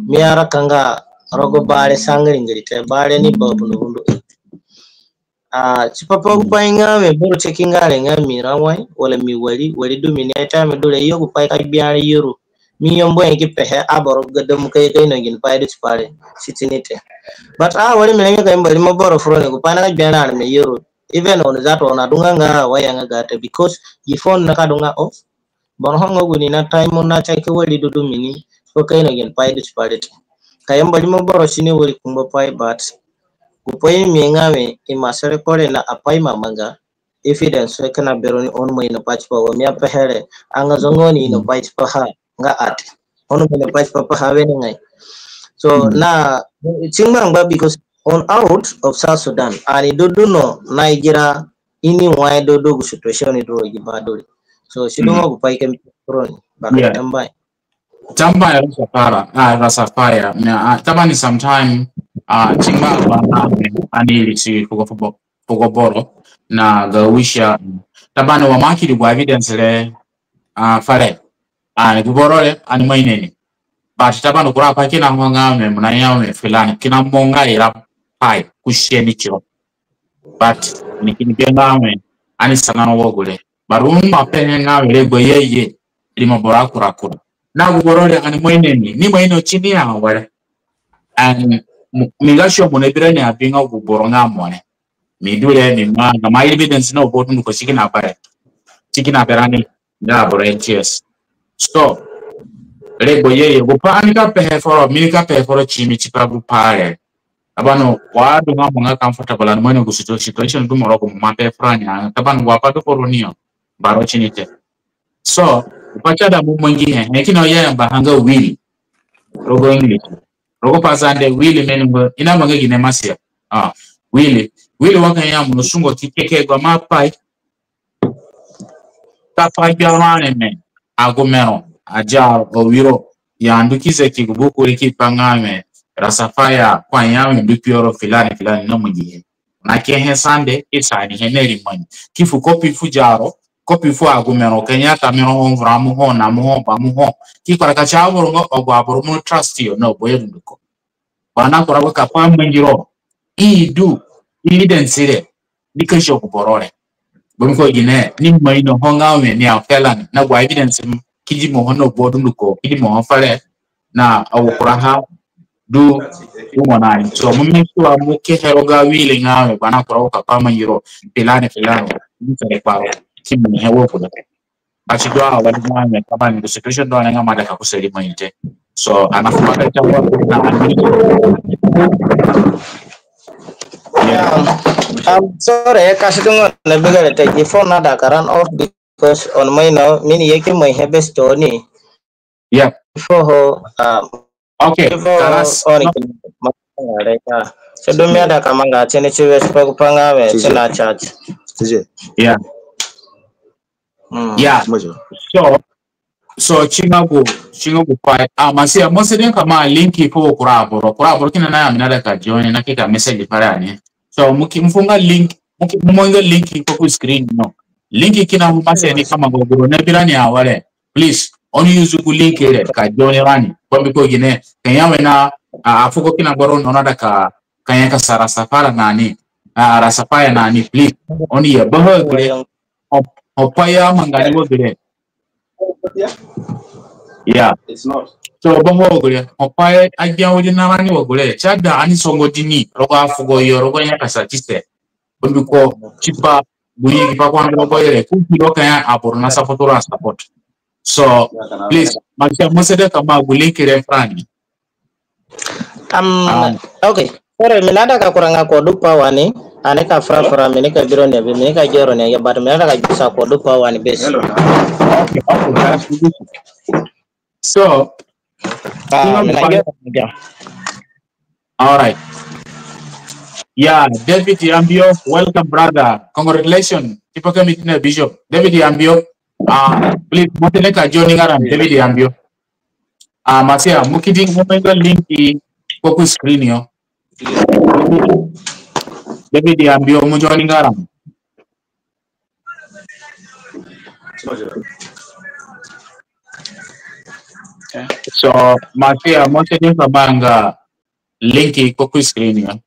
miara kanga rogo bare sangri ngirite bare ni babu nundo chipapa kupainga me boro checking ale ngami rawai wala mi wali dominate me dole yo kupai ka biare yoro mi yombo en kipehe aboro gadam kay no gin paide spare sitinite but wali menenge kay mbali maboro frone kupana ka biana me yoro even on that one adunga nga wayanga gate because the phone nakadunga off bon hongo guni na time na chake wali do mini so kay no gin paide spare kay mbali maboro sini wali kumba pai but kupai mi ngame imasere kore na apai mamanga evidence kana beroni on mo ina pachpa wa mi apahere anga zongoni ina pachpa ha nga ati ono mene pachpa pa have ngai so na chingmanga because on out of South Sudan ani dodo no Nigeria ini why dodo situation do gibadori so sidongo kupai kem proni ba tamba ya safaya na tabani sometime chingmanga ani si fogoboro na gawisha tabani wa makiri kwa evidence le fare ani kuborole ani maineni but tabani kura pa kina honga me munaya me filani kina monga ira pai kusheni chiro but nikini benga me ani sanano wogule barun mapenya ngawe lego yeye lima bora kura na kuborole ani maineni ni maino chini ya wale and migasho munebirani apinga kuboronga mone midule ni manga my evidence no botu ko sikina perani na borentius so lego yeye kupanika pehe for milika pehe for chimi chipabu pale abano wadu nga comfortable and money go situation do moroko mape franya tabanu wapado koronio baro chinite so upachada mumwingine nekino yeye mbahanga wili rogo english rogo pasande wili mengo ina mange gine masia wili waka ya musungo tikeke kwa mapai tapajamane me agumero ajar owiro ya ndukize kigubuku ikipangame rasafaya kwa yawe ndukioro filani no mugihe na kehe sande isani heneri mani kifu kopi fujaro kopi fu agumero kenya tamero honvra muho na muho ba muho kikora kachaboro ngo ogwaboro mu trust yo no boyeruko bana kora ka pamengiro idu idensire dikasho kuborore bonko gine ni maino hongawe ni afelan na gwa evidence kiji mo hono bodunuko kiji mo fare na awukuraha du umonani so mumekwa muke heroga wile ngawe bana kora ka pamengiro filani nisere kwao timu hewo kuda achidwa wali mwana kama ni situation ndo anga mada ka kuselima inte so anafuata chawa na I'm sorry, kasih na bigger take the phone nada karan off because on my now mini yeki my have stone. Yeah. Before okay. Karas on so do me ada kamanga chene chiwe spoke pangawe chena charge. Yeah. Yeah. So chingabu pai masia moseden kama linki po kuraboro kina na minada ka join na kika message parani so mfunga link mmonga link ko screen no link kina mpase ni kama gogoro na birani awale please only use ku link ile ka join rani kwa biko gine kanyawe na afuko kina boro nonada ka kanyaka sarasafara nani rasafaya nani please only ya baho gure opaya mangani wo gure. Yeah, it's not. So bongo gure opaye ajia wodi narani wogure chada ani songo dini rogo afugo yo rogo nyaka satiste bondiko chipa buyi pa kwa rogo yele kuki roka ya aporna safotora support so please makia mosede kama guliki refrani okay sorry minada ka kuranga ko dupa wani aneka fra minika biro ne minika jero ne ya bar minada ka bisa ko dupa wani base okay. So, all right. Yeah, David Yambio, welcome, brother. Congratulations. People come in Bishop. David Yambio, please, Moteleka joining around David Yambio. Masia, Mukiding Omega link focus screen yo. David Yambio, joining around. So, Matia, Montedin Kabanga, linki kwa screen ya.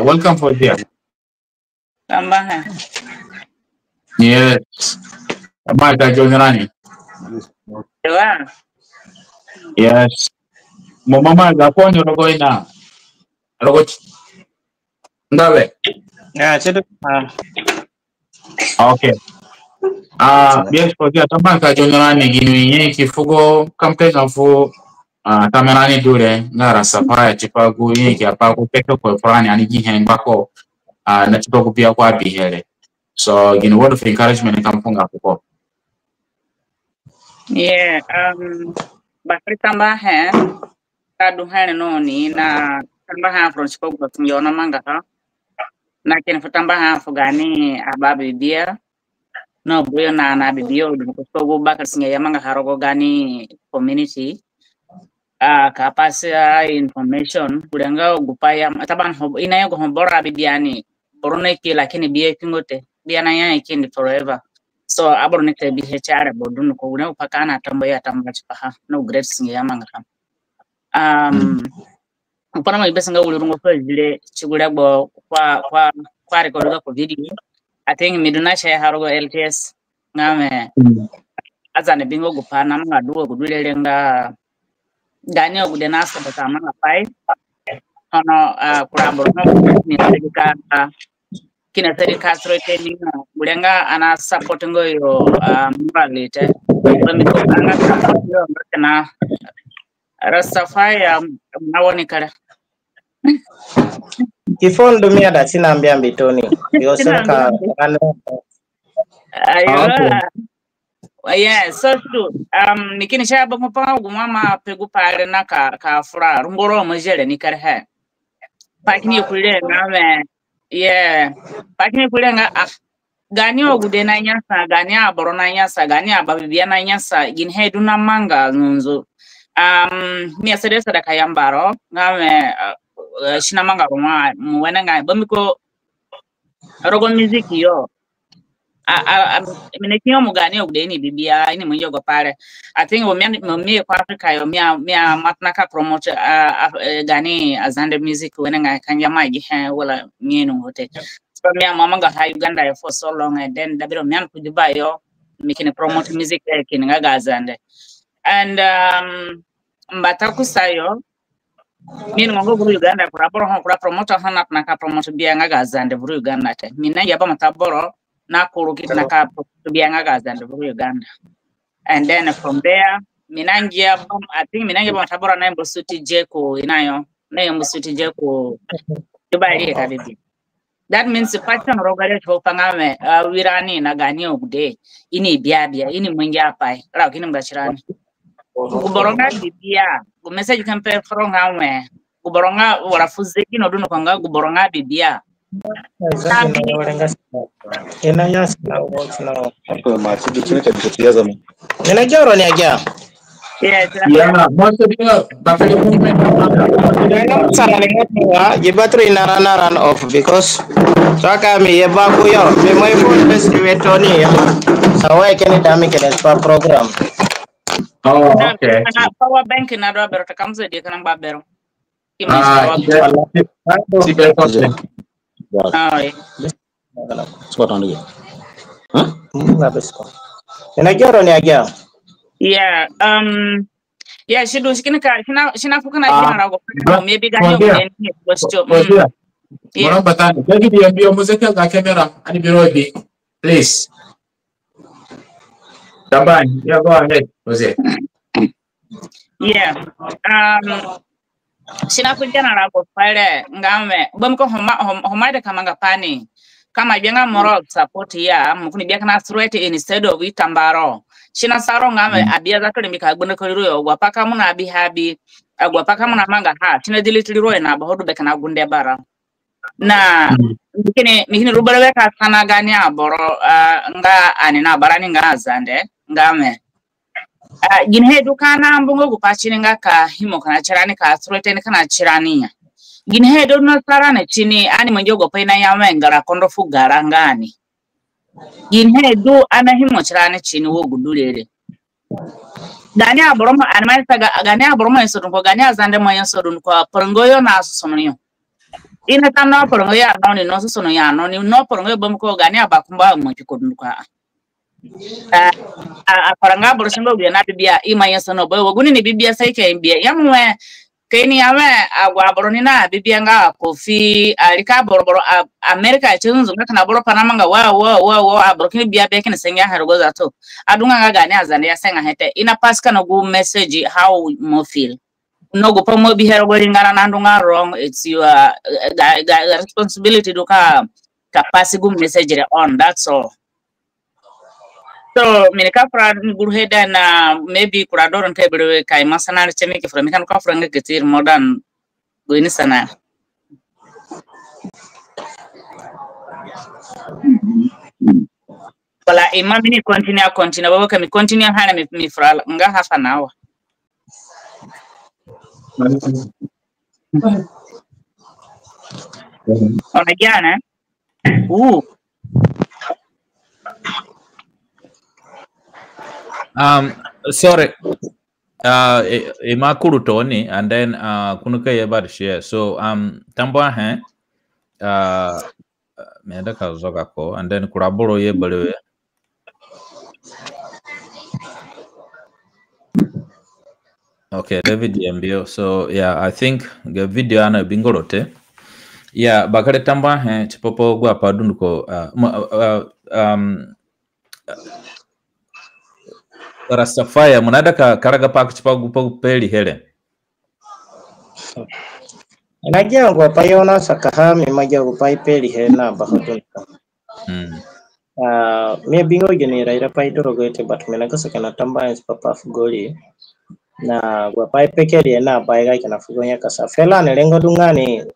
Welcome for there. Yes. Amata Johnrani. Yes. Mama Gapon, you're going now. Ndawe. Okay. Yes, for the Tamaka Johnrani, Guinea, Kifugo, campaign for tamerani dure ngara sapaya chipagu yiki apaku peke kwa frani aniji hembako na chipagu pia kwa bihere so gini word of encouragement kampunga kuko. Yeah, bakri tambahan kaduhan noni na tambahan from chipagu kwa tunyona manga ha na kena tambahan fugani ababi dia no buyo na bidio chipagu bakar singa yamanga harogo gani community kapasa information kudanga gupaya taban inayo gombora bidiani borone ki lakini biye kingote biana ya ikindi forever so aborone te BHR bodun ko una upakana tambaya tambachi paha no great singa yamanga upana ma ibesanga ulurungo kwa jile chigura gbo kwa recorder ko video I think miduna share harogo LTS ngame azane bingo gupana mga duo gudule nga Daniel Gudenasa bersama ngapai ono kurang ni kina tadi kasro training budenga ana support ngoyo mbalite bamiko ana support yo merkena rasafaya nawoni kala kifon dumia da sina ambia mbitoni yo saka ayo yeah, so true. Nikini shaba mpa gumama pegu pare na ka fura rungoro majele ni karhe. Pakini kule ngame yeah. Pakini kule nga gani ogude na nyasa gani aboro na nyasa gani ababibia na nyasa ginhedu na manga nunzu mi asede sadaka yambaro ngame shina manga roma muwena ngai bomiko rogo music yo minekio mugani ogude ni bibia ini mwenye go pale. I think mi kwa Africa yo mi matnaka promote gani azande music wena ngai kanja maji wala mienu hote. So me mama got Uganda for so long, and then the bit of man could buy yo making a promote music in Gazande. And Mbatakusayo mean go Uganda for a promoter hanap naka promote Biangazande for Uganda. Mina Yabamataboro, Nakuru Naka to Biangazande for Uganda. And then from there, Minangia, I think Minanga Matabora name was Suti Jeko, Inayo, name was Suti Jeko, Dubai. That means the pattern rogare chopangame wirani na gani ogude ini biabia ini mwenja pai ra kini mbachirani kuboronga bibia ku message kampe fronga we kuboronga warafuze kino duno kwanga kuboronga bibia ina yasa wotno hapo machi bichine kabisa mu nina joro ni aja. Yeah, most of the battery run off because saka me yebaku yo me my phone best wetoni so I can damage it for program. Oh, okay. Power bank na do bero takamze de kana babero. Spot on again. Huh? Ina joro ni aja. Yeah, yeah, she do. She fukana jina go. Maybe gani was to. Yeah, but I give you a music camera and be please. Taban, yeah, go ahead. Was it? Yeah, she fukana go pale ngame. Bomko homa de kamanga pani. Kama jenga moral support ya mkuni biya kana threat instead of itambaro. Shina saro ngame abia za kole mika gbone ko ro gwapaka mu na abi habi gwapaka mu na manga ha tina dilitiri ro na ba hodu be kana gunde bara na mikini rubara ka sana gani aboro nga ani na barani nga azande ngame ginhe dukana mbungo gupachini nga ka himo kana chirani ka threaten kana chirani ginhe do na sarane chini ani mwenjogo paina ya mengara kondo fugara ngani ginhe do anahimo chirani chini wo gudulele gani aboroma anmaisa gani aboroma isodun ko gani azande moyo sodun ko porongoyo na asosomniyo ina tamna porongo ya no no sono ya no ni no porongo bom ko gani abakumba mo chikodun ko paranga borosingo bia na bibia ima yesono bo woguni ni bibia sai ke bia yamwe keni yame agwa boroni na bibia nga kofi alika boroboro America chunzu ngakana boro panamanga wa abrokini bia beke ne senya harugo zato adunga nga gani azane ya senga hete ina paska no go message how mo feel no go pomo bi harugo ngana nandunga wrong. It's your the responsibility to ka pass go message on, that's all. So minika fra gurheda na maybe kurador ntebere kai masana chemi ke fra mikan ka fra ngetir modern goini sana wala imam ni continue baba kami continue hana mi fra nga hafa nawa ona jana sorry. Imakuru Tony, and then kunuka yebar share. So tambwa he menda kazoga ko, and then kuraboro ye balewe. Okay, David Yambio. So yeah, I think the video ana bingorote. Yeah, bakare tambwa he chipopo gwa padun ko Rastafaya munada ka karaga pa kuchipagu peli hele. Nagia ngwa payona sakahami magia gupai peli hena bahadunka. Me bingo geni raira pai dorogoete but menaga sakana tamba is papa fugoli na gwa pai pekeli na pai ga kana fugonya kasa fela ne lengo dungani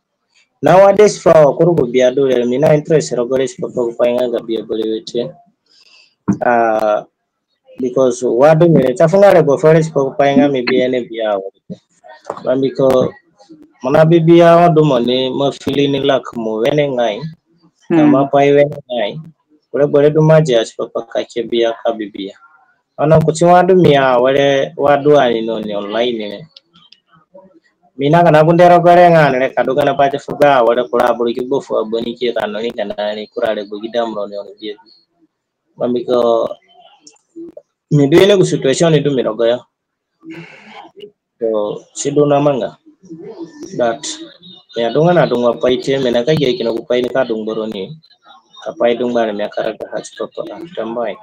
Nowadays for kurugo biado mina interest rogores papa painga gabia bolewete. Because wadu mire tafunga rego forest papa painga maybe ene biya. Bambiko mana bibia wadu money ma feeling like mo wene ngai. Nama pai wene ngai. Kure bole du majas papa kake biya kabibia. Ana kuti wadu miya wadu ani no ni online ne. Mina kana kundero gorenga ne kaduga na paje fuga wala kula buliki bofu aboni ki kanu ni kana ni kurale bugida mro ne ono biye. Bambiko midwele ku situation itu mirogo ya. So siduna manga. That ya dunga na dunga paite mena ka ye kina ku paini ka dungboro ni. Kapai dunga ne makara ka hachitoto tambai.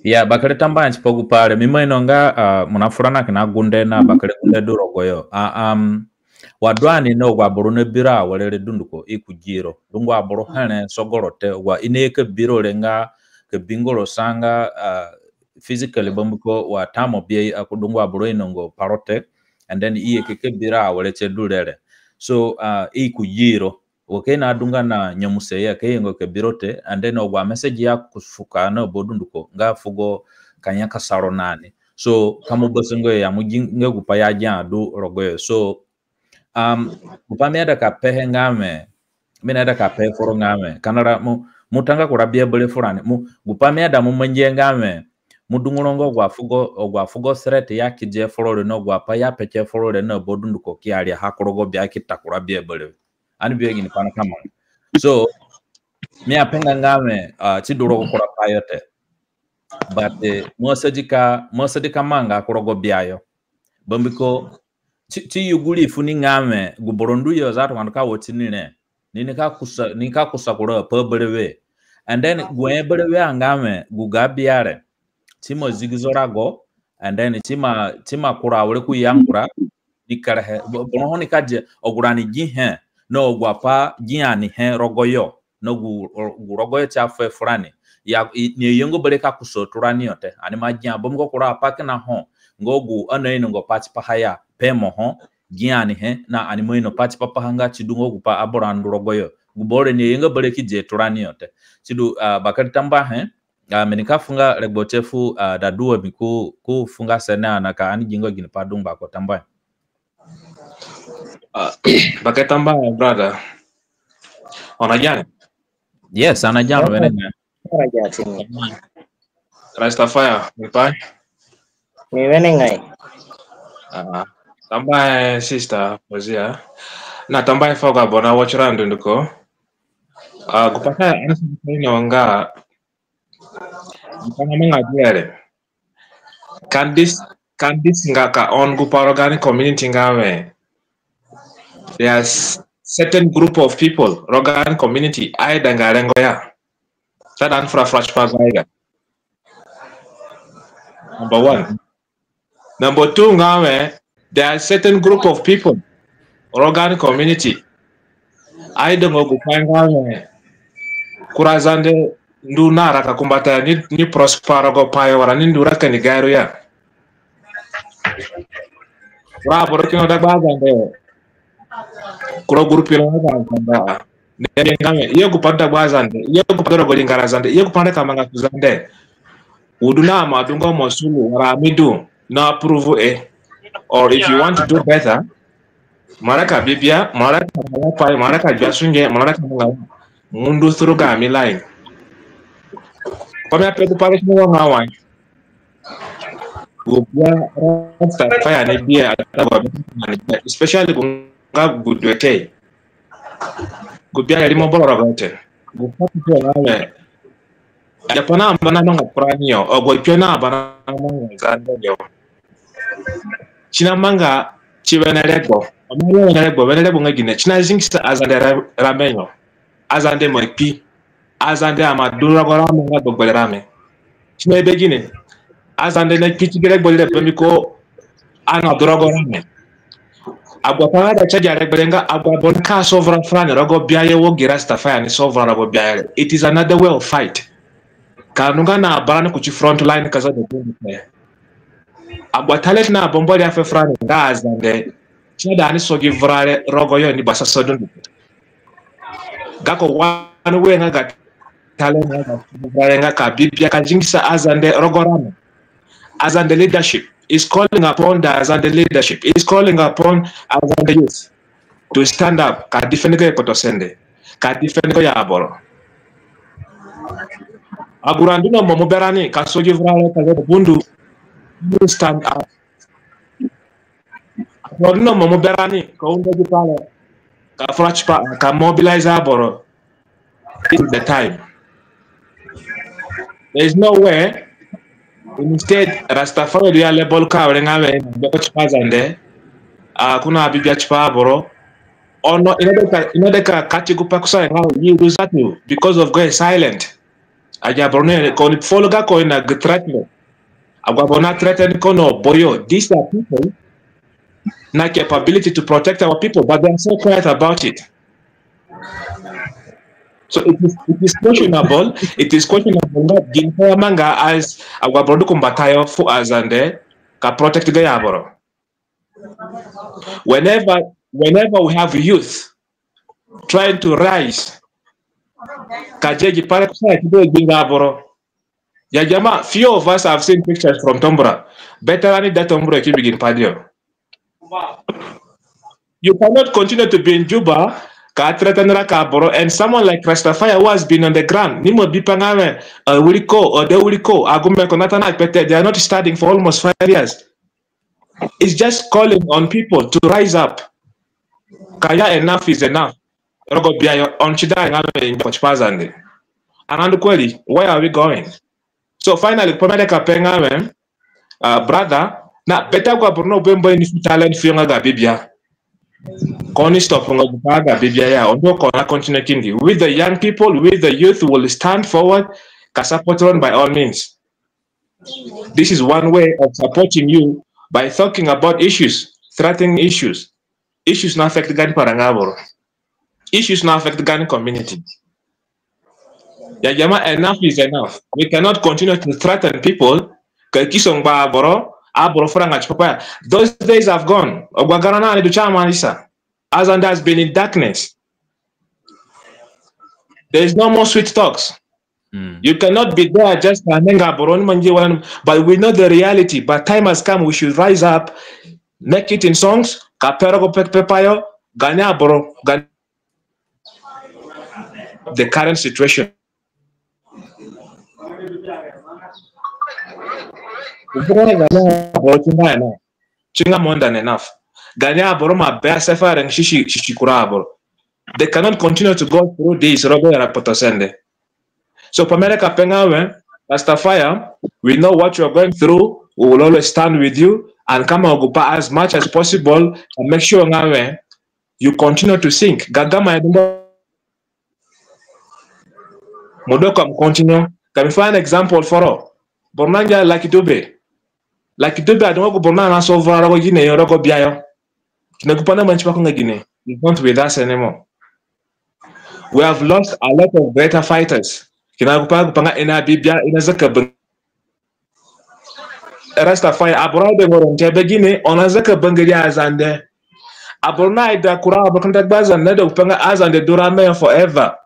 Ya bakare tambai chipogu pare mimo inonga munafurana kina gunde na bakare gunde duro goyo wadwani no gwa borone bira walere dunduko ikujiro dungwa boro hane sogorote wa ineke biro lenga ke bingoro sanga physically bambuko wa tamo bie akudungwa boro inongo parote and then iye keke bira waleche dulere so ikujiro wakena adunga na nyamuseya keyengo ke birote and then ogwa message ya kufuka na bodunduko nga fugo kanyaka saronani so kamo bosengo ya mujinge gupaya jadu rogoyo so upameda ka pehe ngame mina ka pehe foro ngame kanara mutanga kurabia bole furani gupameda mumanje ngame mudungulongo gwa fugo threat ya kije foro no gwa pa ya peche foro no bodunduko kiali hakorogo bya kitakurabia bole ani biyo gini pana kama so mi apenga ngame chiduro kukura payote but mosadika manga kurogo biayo bambiko chi yuguli funi ngame guborondu yo zatu wanduka wotinine nika kusa kura pabelewe and then gwebelewe ngame gugabiare chimo zigizorago and then chima kura wale kuyankura nikarahe bono nikaje ogurani jihe no gwapa giani he rogoyo no gu rogoyo chafe fulani ya ni yengo beleka kusoturani yote ani majia bomgo kura pake na ho ngogu anaino ngo pati pahaya pemo ho giani he na ani moino pati papahanga chidungo gupa aborandu rogoyo gubore ni yengo beleki je turani yote chidu bakari tamba he menika funga rebochefu daduwe miku ku funga sena na ka ani jingo gini padumba ko tamba Pakai tambah brother. Onajani? Yes, anajano wenenga. Rastafari, mipai? Mi wenengai. Tambah sister, pozia. Na tambah foga bona watchran dunduko. Kupaka anasini onga. Kupanga mengajere. Kan this ngaka on guparogani community ngawe. There's certain group of people, Rogan community, I dangarengoya. That for a flash pagaiga. Number one. Number two, ngawe, there are certain group of people, Rogan community. I don't go ngawe. Kurazande ndunara kakumbata ni prospero go payo wara ni nduraka ni gairu ya. Bravo, rokino da bagande. Kuro grup yang ada, nene ngame, iya kupanda bazande, iya kupanda golingara zande, iya kupanda kamanga kuzande. Uduna madunga mosulu ramidu na approve or if you want to do better, maraka bibia, maraka pai, maraka jasunge, maraka mundu suruga mi line. Kami apa tu pakai semua ngawan. Gua rasa fire ni dia ada especially gudweke gubya yari mo bora bate gufata nawe yapana mbana nga pranio ogo pyona bana nga zanyo china manga chibenelego benelego ngine china zingisa azande ramenyo azande moipi azande amadura gorame nga dogberame china begine azande na pichigere bolile pemiko ana dorogorame agwapada chaja rekbelenga agwa bonka sovereign frane rogo biaye wo girastafaya ni sovereign rogo biaye. It is another way of fight. Kanunga na barani kuchi front line kaza de kunde. Agwa talent na bombori afe frane ngaza nde chada ani sogi vrale rogo yo ni basa sodun. Gako one way nga talent ka Biblia kajingisa azande rogorano. Azande leadership is calling upon the azande leadership. Is calling upon azande youth to stand up ka defend ko potosende. Ka defend ko ya aboro. Agurandino momoberani ka soji vrale ka bundu stand up. Agurandino momoberani ka undo jipale ka frachpa ka mobilize aboro. This is the time. There is no way. Instead, Rastafari dia label ka wengawe ndoko chipazande. Kuna Biblia chipa aboro. Ono inodeka kachigupa kusa ngao you lose that because of going silent. Aja borne kon follow ga ko na threaten. Agwa bona threaten kono boyo. These are people na capability to protect our people, but they are so quiet about it. So it is questionable. It is questionable that Ginta Manga as our brother Kumbatayo for us and ka protect the Yaboro. Whenever we have youth trying to rise, Kajeji Parasite Gingaboro. Yajama, few of us have seen pictures from Tombra. Better than that Tombra keep begin Padio. You cannot continue to be in Juba, and someone like Rastafari who has been on the ground, Nimo Bipangame, Wiliko, or the Wiliko, Agumeko Natana, but they are not studying for almost 5 years. It's just calling on people to rise up. Kaya enough is enough. Rogo Biayo on Chida in Pochpazande. And Kweli, where are we going? So finally, Pomedeka Pengame, brother, na better go Bruno Bembo in talent Fiona Bibia. Koni stop Bibia ya ondo kona continue kindi. With the young people, with the youth who will stand forward, Kasapotron by all means. This is one way of supporting you by talking about issues, threatening issues. Issues not affect the Gani Parangaboro. Issues not affect the Gani community. Yajama, enough is enough. We cannot continue to threaten people. Those days have gone. Azanda has been in darkness. There is no more sweet talks. You cannot be there just but we know the reality. But time has come, we should rise up, make it in songs. The current situation. Chinga more than enough. Ganya Boroma Bear Sefer and Shishikurabor. They cannot continue to go through this Robo Rapotosende. So Pamela Pengawe, Rastafari, we know what you're going through. We will always stand with you and come ogupa as much as possible and make sure you continue to sing. Gagama Modokam continue. Can we find an example for all? Bornanja like Dube. Like Dube, I don't go Bornana so far away Guinea or Rogo Biayo. Kinakupana Manchpakunga Guinea. It's not with us anymore. We have lost a lot of greater fighters. Kinakupanga in a Bibia in a Zaka Rastafari Abora de Moronte Guinea on a Zaka Bangarias and Aborna da Kura Bakantak Baz and Nedo Panga as and the Durame forever.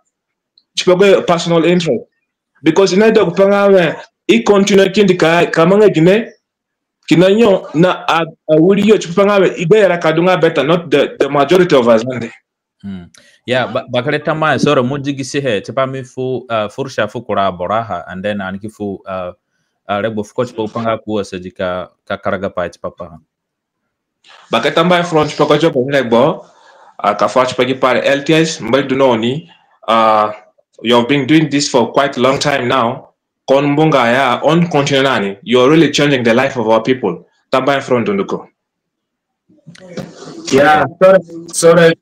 Chipogo personal interest. Because in Nedo Panga, he continued Kindika Kamanga Guinea. Kinanyo na Wilio Chupanga Ibera Kadunga better, not the majority of us. Yeah, but Bakaleta Ma sort of Mujigisihe, Chapami fu Fursha Fukura Boraha, and then Ankifu Rebo Coach Popanga Kuasajika Kakaragapa Papa. Bakatamba front Pokojo Lebo, Kafach Pagipar LTS, Mbaldunoni. You've been doing this for quite a long time now. Konbunga on continental, you're really changing the life of our people. Tamba in front Dunduko. Yeah, sorry.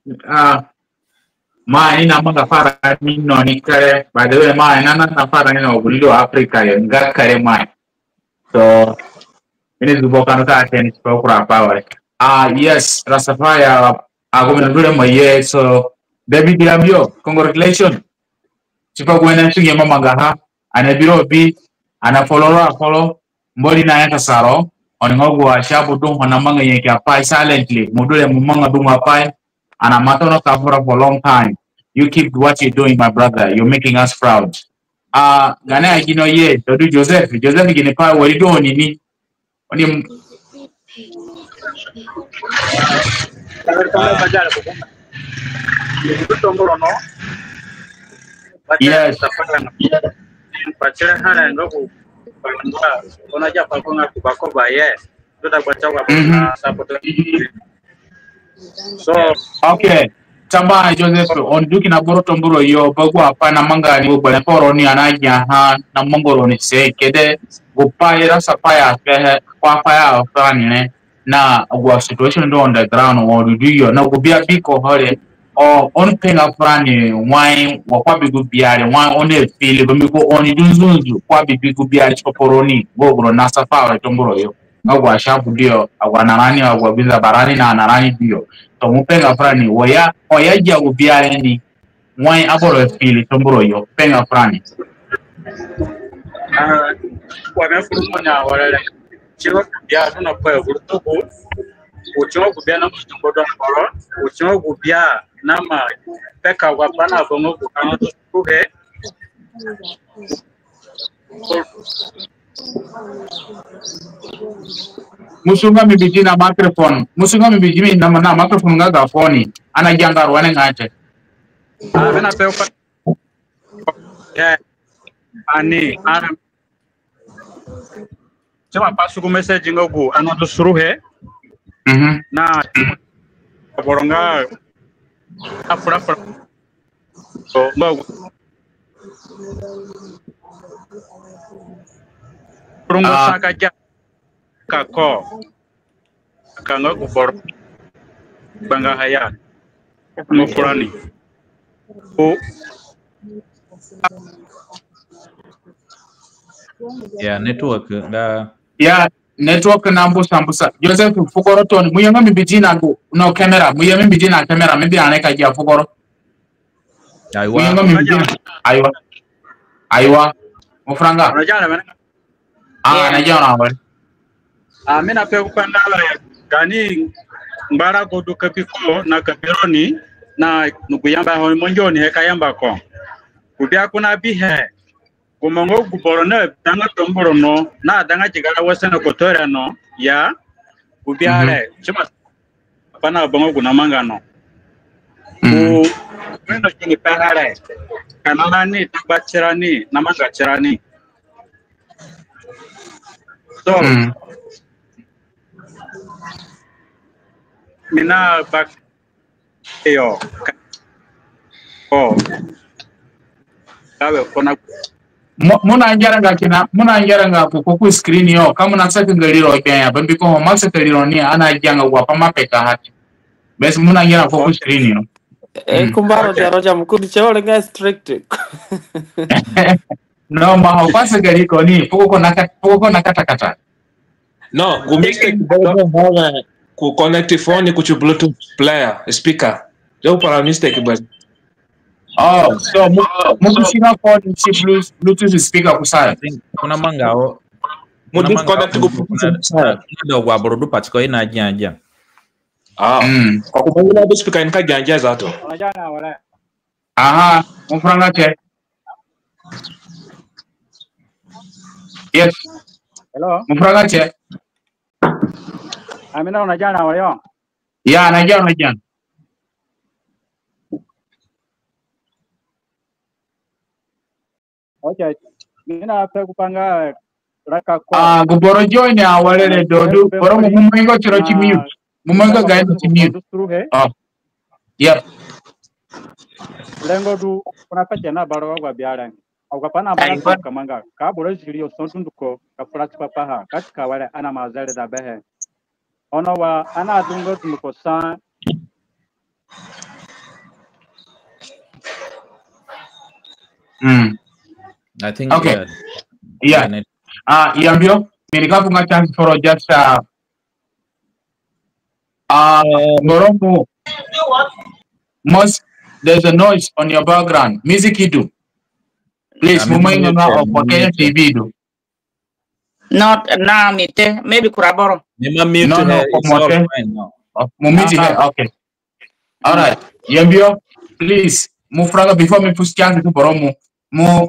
Ma ina mga para nino ni kare. By the way, ma ina na para nino bulido Africa yung ga kare ma. So, ini zubokan ka atin program power. Yes, Rastafari ako minadule mo ye. So, David Diabio, congratulations. Sipa kuwena sige mamagaha. Ana biro bi ana follow mbodi na yata saro oningogu wa shabu dum hona manga yeke apai silently mudule mumanga dum apai ana matono kafura for long time You keep what you're doing, my brother. You're making us proud. Gana you know ye to do Joseph gine pa wori do ni oni yes so okay Tamba Joseph on duki na boro tomburo yo bagu apana manga ni ubale poro ni anaja ha na mongoro ni se kede gupaya sapaya ke kwa paya afani ne na gwa situation do on the ground or do yo na gubia biko hore o on penga frani wine wakwa bigu biare wine on e feel bamiko on dunzunzu kwa bigu biare choporoni gogro na safari tomburo yo agwa shabu dio agwa narani agwa biza barani na narani dio to mupenga frani oya jagu biare ni wine aboro feel tomburo yo penga frani kwa mefu na wale chiro bia tuna kwa burtuku ucho kubia na mtokodo ngoro ucho kubia na ma peka wa bana bongo kukana tukuhe musunga mibiji na microphone musunga mibiji na microphone ngaga phone ana jangar wane ngate mena pe ani ana chama pasu ku message ngogu ana to suruhe na boronga afura so ngogu rungo saka ja kako kanga ku bor banga haya mo furani o yeah network yeah network nambo sambusa Joseph fukoro ton muyanga mibijina go no camera muyanga mibijina camera maybe aneka ja fukoro muyanga mibijina aiwa mufranga unajana bana najana wale mimi pe kupanda gani mbara ko duka piko na kapironi na nukuyamba ho monjoni he kayamba ko kubya kuna bihe kumongo guborona danga tomboro no na danga jigala wasana kotora no ya kubyale chima pana bongo kuna manga no ku wendo chini pahare kanana ni tabachirani na manga chirani so mina bak yo kawe kona muna njaranga ku screen yo kama nasaka ngaliro kenya bambi ko masa kaliro ni ana janga wa pama peka hati bes muna njara ku screen yo kumbaro jaroja mkudi chole nga strict no ma hopasa galiko ni poko na kata no gumiste kidogo ku connect phone ku bluetooth player speaker jo para mistake bas so mukushika phone chi bluetooth speaker kusaya kuna mangao mu disconnect ku kusaya ndio kwa borodu patiko ina janja kwa kubangula do speaker inka janja zato unajana wala aha mfranga che yes hello mfranga che amina unajana wala yo ya najana okay mina pe kupanga raka kwa guboro join awalele dodu boro mumengo chiro chimute mumengo gaidi chimute yep lengo du kuna pacha na baro wa biara au kapana baro kamanga ka boro jiri sontunduko ka furati papa ha katika wale ana mazale da behe ono wa ana dungo tunduko san I think okay yambio nilikafunga chance for just Moromo most there's a noise on your background music you do please mumengo na kwa Kenya TV do not na mite maybe kuraboro nima mute no mumiti okay all right yambio please fraga before me push chance to boro mo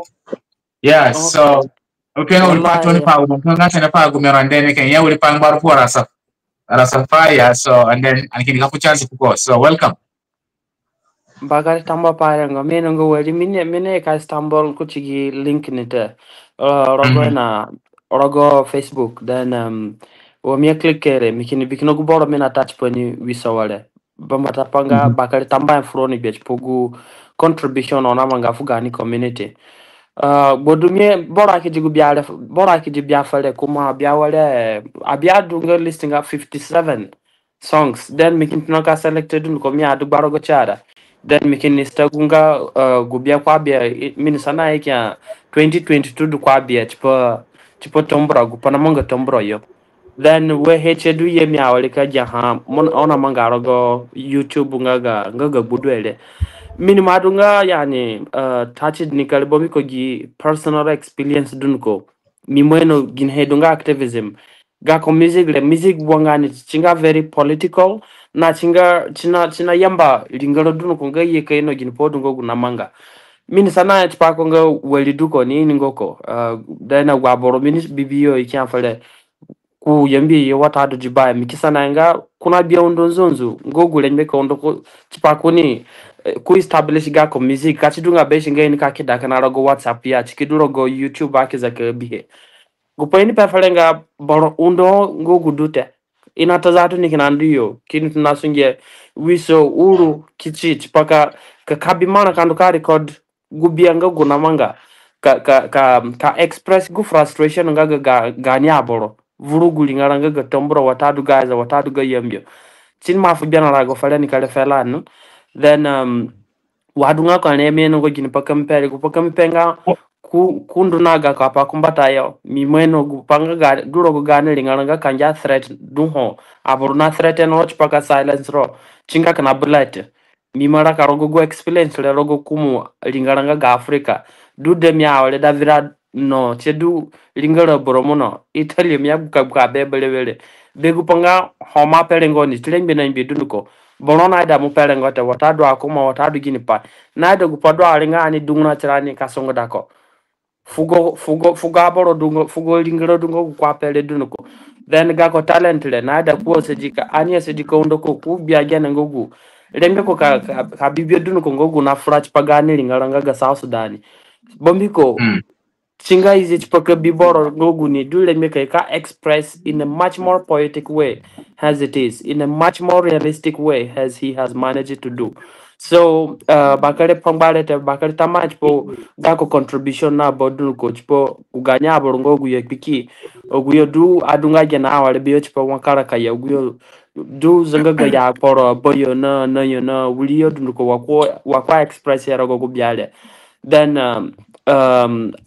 yeah so okay no pa toni pa mo nga sana pa gumerandene kan ya uli pa ngbaru for rasa fire so and then anikini kapu chance to go so welcome Bagari tamba parengo meno ngo wali mine ka Istanbul kuchigi link nite rogo na rogo Facebook then o mi click kere mikini bikino guboro mina touch poni wisawale bamba tapanga bakari tamba froni bech pogu contribution ona manga fugani community bodumie bora kiji biafale kuma biawale abiadunga listing up 57 songs then mikin tunaka selected ko mi adu barogo chara then mikin istagunga gubia kwa bia min sana yake 2022 du kwa bia tipo tombra gupana manga tombro yo then we hechedu ye mi awale ka jaha mon ona manga rogo YouTube ngaga budwele min madunga yani touched nikal bomi ko gi personal experience dun ko mi moeno gin hedunga activism ga ko music wangani chinga very political na china yamba lingalo dun ko ga ye kayno gin podungo gunamanga min sana chpa ko nga weliduko ni ngoko dana gwaboro min bibiyo ikyan fale ku yambi wata do jibaya mikisana nga kuna bia undonzonzu ngogule mbeka ondoko chpa ko ni ku establish ga ko music ka chidunga beshi ngeni ka kidaka na rogo WhatsApp ya chikiduro go YouTube akiza ke bihe gupaini pafalenga boro undo ngogudute inatazatu nikinandiyo kini tunasunge wiso uru kichich paka kabimana kandu ka record gubianga gunamanga ka express gu frustration ngaga ganya boro vurugu lingaranga ga tombro watadu gaza watadu ga yembyo chin mafu biana rago falani kale felanu then wadunga kwa neme ngo gini pakampere kupakampanga kundu naga kapa kumbata yo mimeno gupanga ga duro go gane linganga kanja threat dunho aburuna threat no chpaka silence ro chinga kana bullet mimara karogo go experience le rogo kumu linganga ga Africa du dem ya wale davira no chedu lingara boromono Italy mya ka bebele begupanga homa pelengo ni tlembe na imbidunuko bonona da mu pelengo te watadu akuma watadu gini pa na da gupado alinga ni dungna tirani kasongo dako fugo aboro dungo fugo lingero dungo kwa pele dunuko then gako talent le na da kuo sejika anya sejika undoko ku biagena ngogu lembe ko ka bibio dunuko ngogu na frach pagani lingaranga ga South Sudan bombiko chinga izi chipaka biboro ngogu ni dule meka ka express in a much more poetic way as it is, in a much more realistic way as he has managed to do. So bakare pambale te bakare tamach po gako contribution na bodun coach po uganya borongo guye piki oguyo du adunga jena awale biyo chipo wankara kaya oguyo du zanga ya poro boyo na yo na wuliyo dunko wakwa express ya rogo gubyale then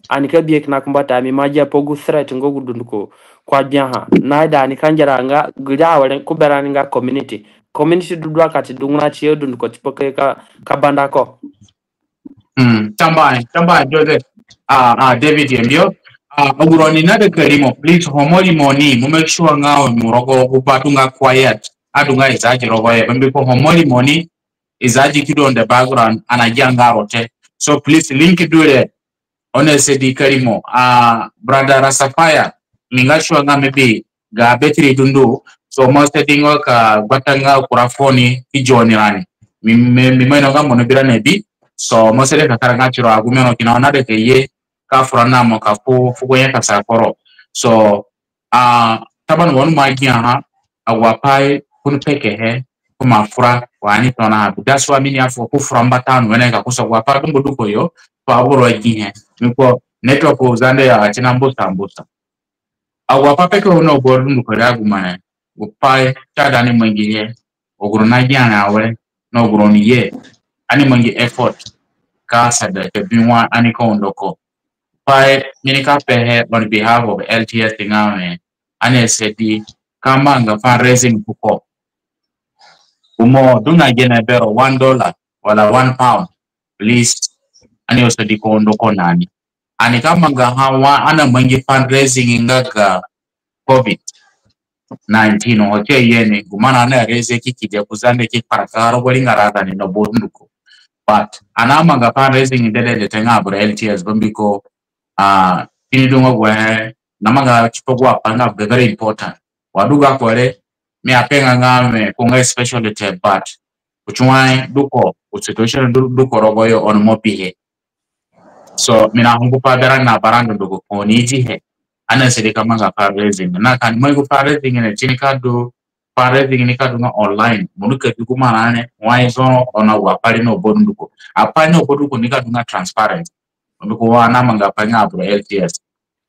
anika biye kina kumbata mi maji pogu threat ngogu dunko kwa biaha na da ni kanjara nga gja wale kuberani nga community dudwa kati dungna chiyo dunko chipoke ka banda ko tamba Joseph David yembio oguroni na de karimo please homoli moni mu make sure ngao murogo kupatunga quiet adunga izaji rogo ye bambi ko homoli moni izaji kido on the background anajanga rote so please link do it honestly di karimo brother Rasafaya mingashwa nga maybe ga betri dundu so most tingo ka batanga kurafoni kijoni rani mimeno nga mono bira nebi so most de ka karanga chiro agumeno kinaona de keye ka furana mo ka fugo ya kasakoro so taban wonu magia agwapai kun peke he kuma fura wani tona that's why mini afo ku furamba tanu wena ka kusa gwapa dumbu ko yo to aburo gihe miko network uzande ya chinambusa agwapa peke ono boru mukore agumane upai tada ni mwingine oguruna jana awe no oguroni ye ani mwangi effort kasa da binwa ani ko ndoko pai minika pehe on behalf of LTS ngame ani sedi kama nga fundraising kuko umo dunga jena bero $1 wala £1 please ani osedi ko ndoko nani ani kama nga hawa ana mwangi fundraising ngaga COVID-19 oche yene gumana na reze kikide kuzande kiparakaro bolinga rada ni no bonduko but anamanga fundraising indele tenga abura LTS bambiko pinidungo gwe namanga chipogwa panga very important waduga kwale me apenga ngame kunga specialty but uchwai duko situation duko rogoyo on mopihe so mina hungupa berang na barang duko oniji he ana sedeka manga fundraising na kan mo fundraising ne chinika do fundraising ni kadunga online munuke dukumanane waizo ona wapali no bonduko apani no bonduko nikadunga transparent munuko wana manga panya abro LTS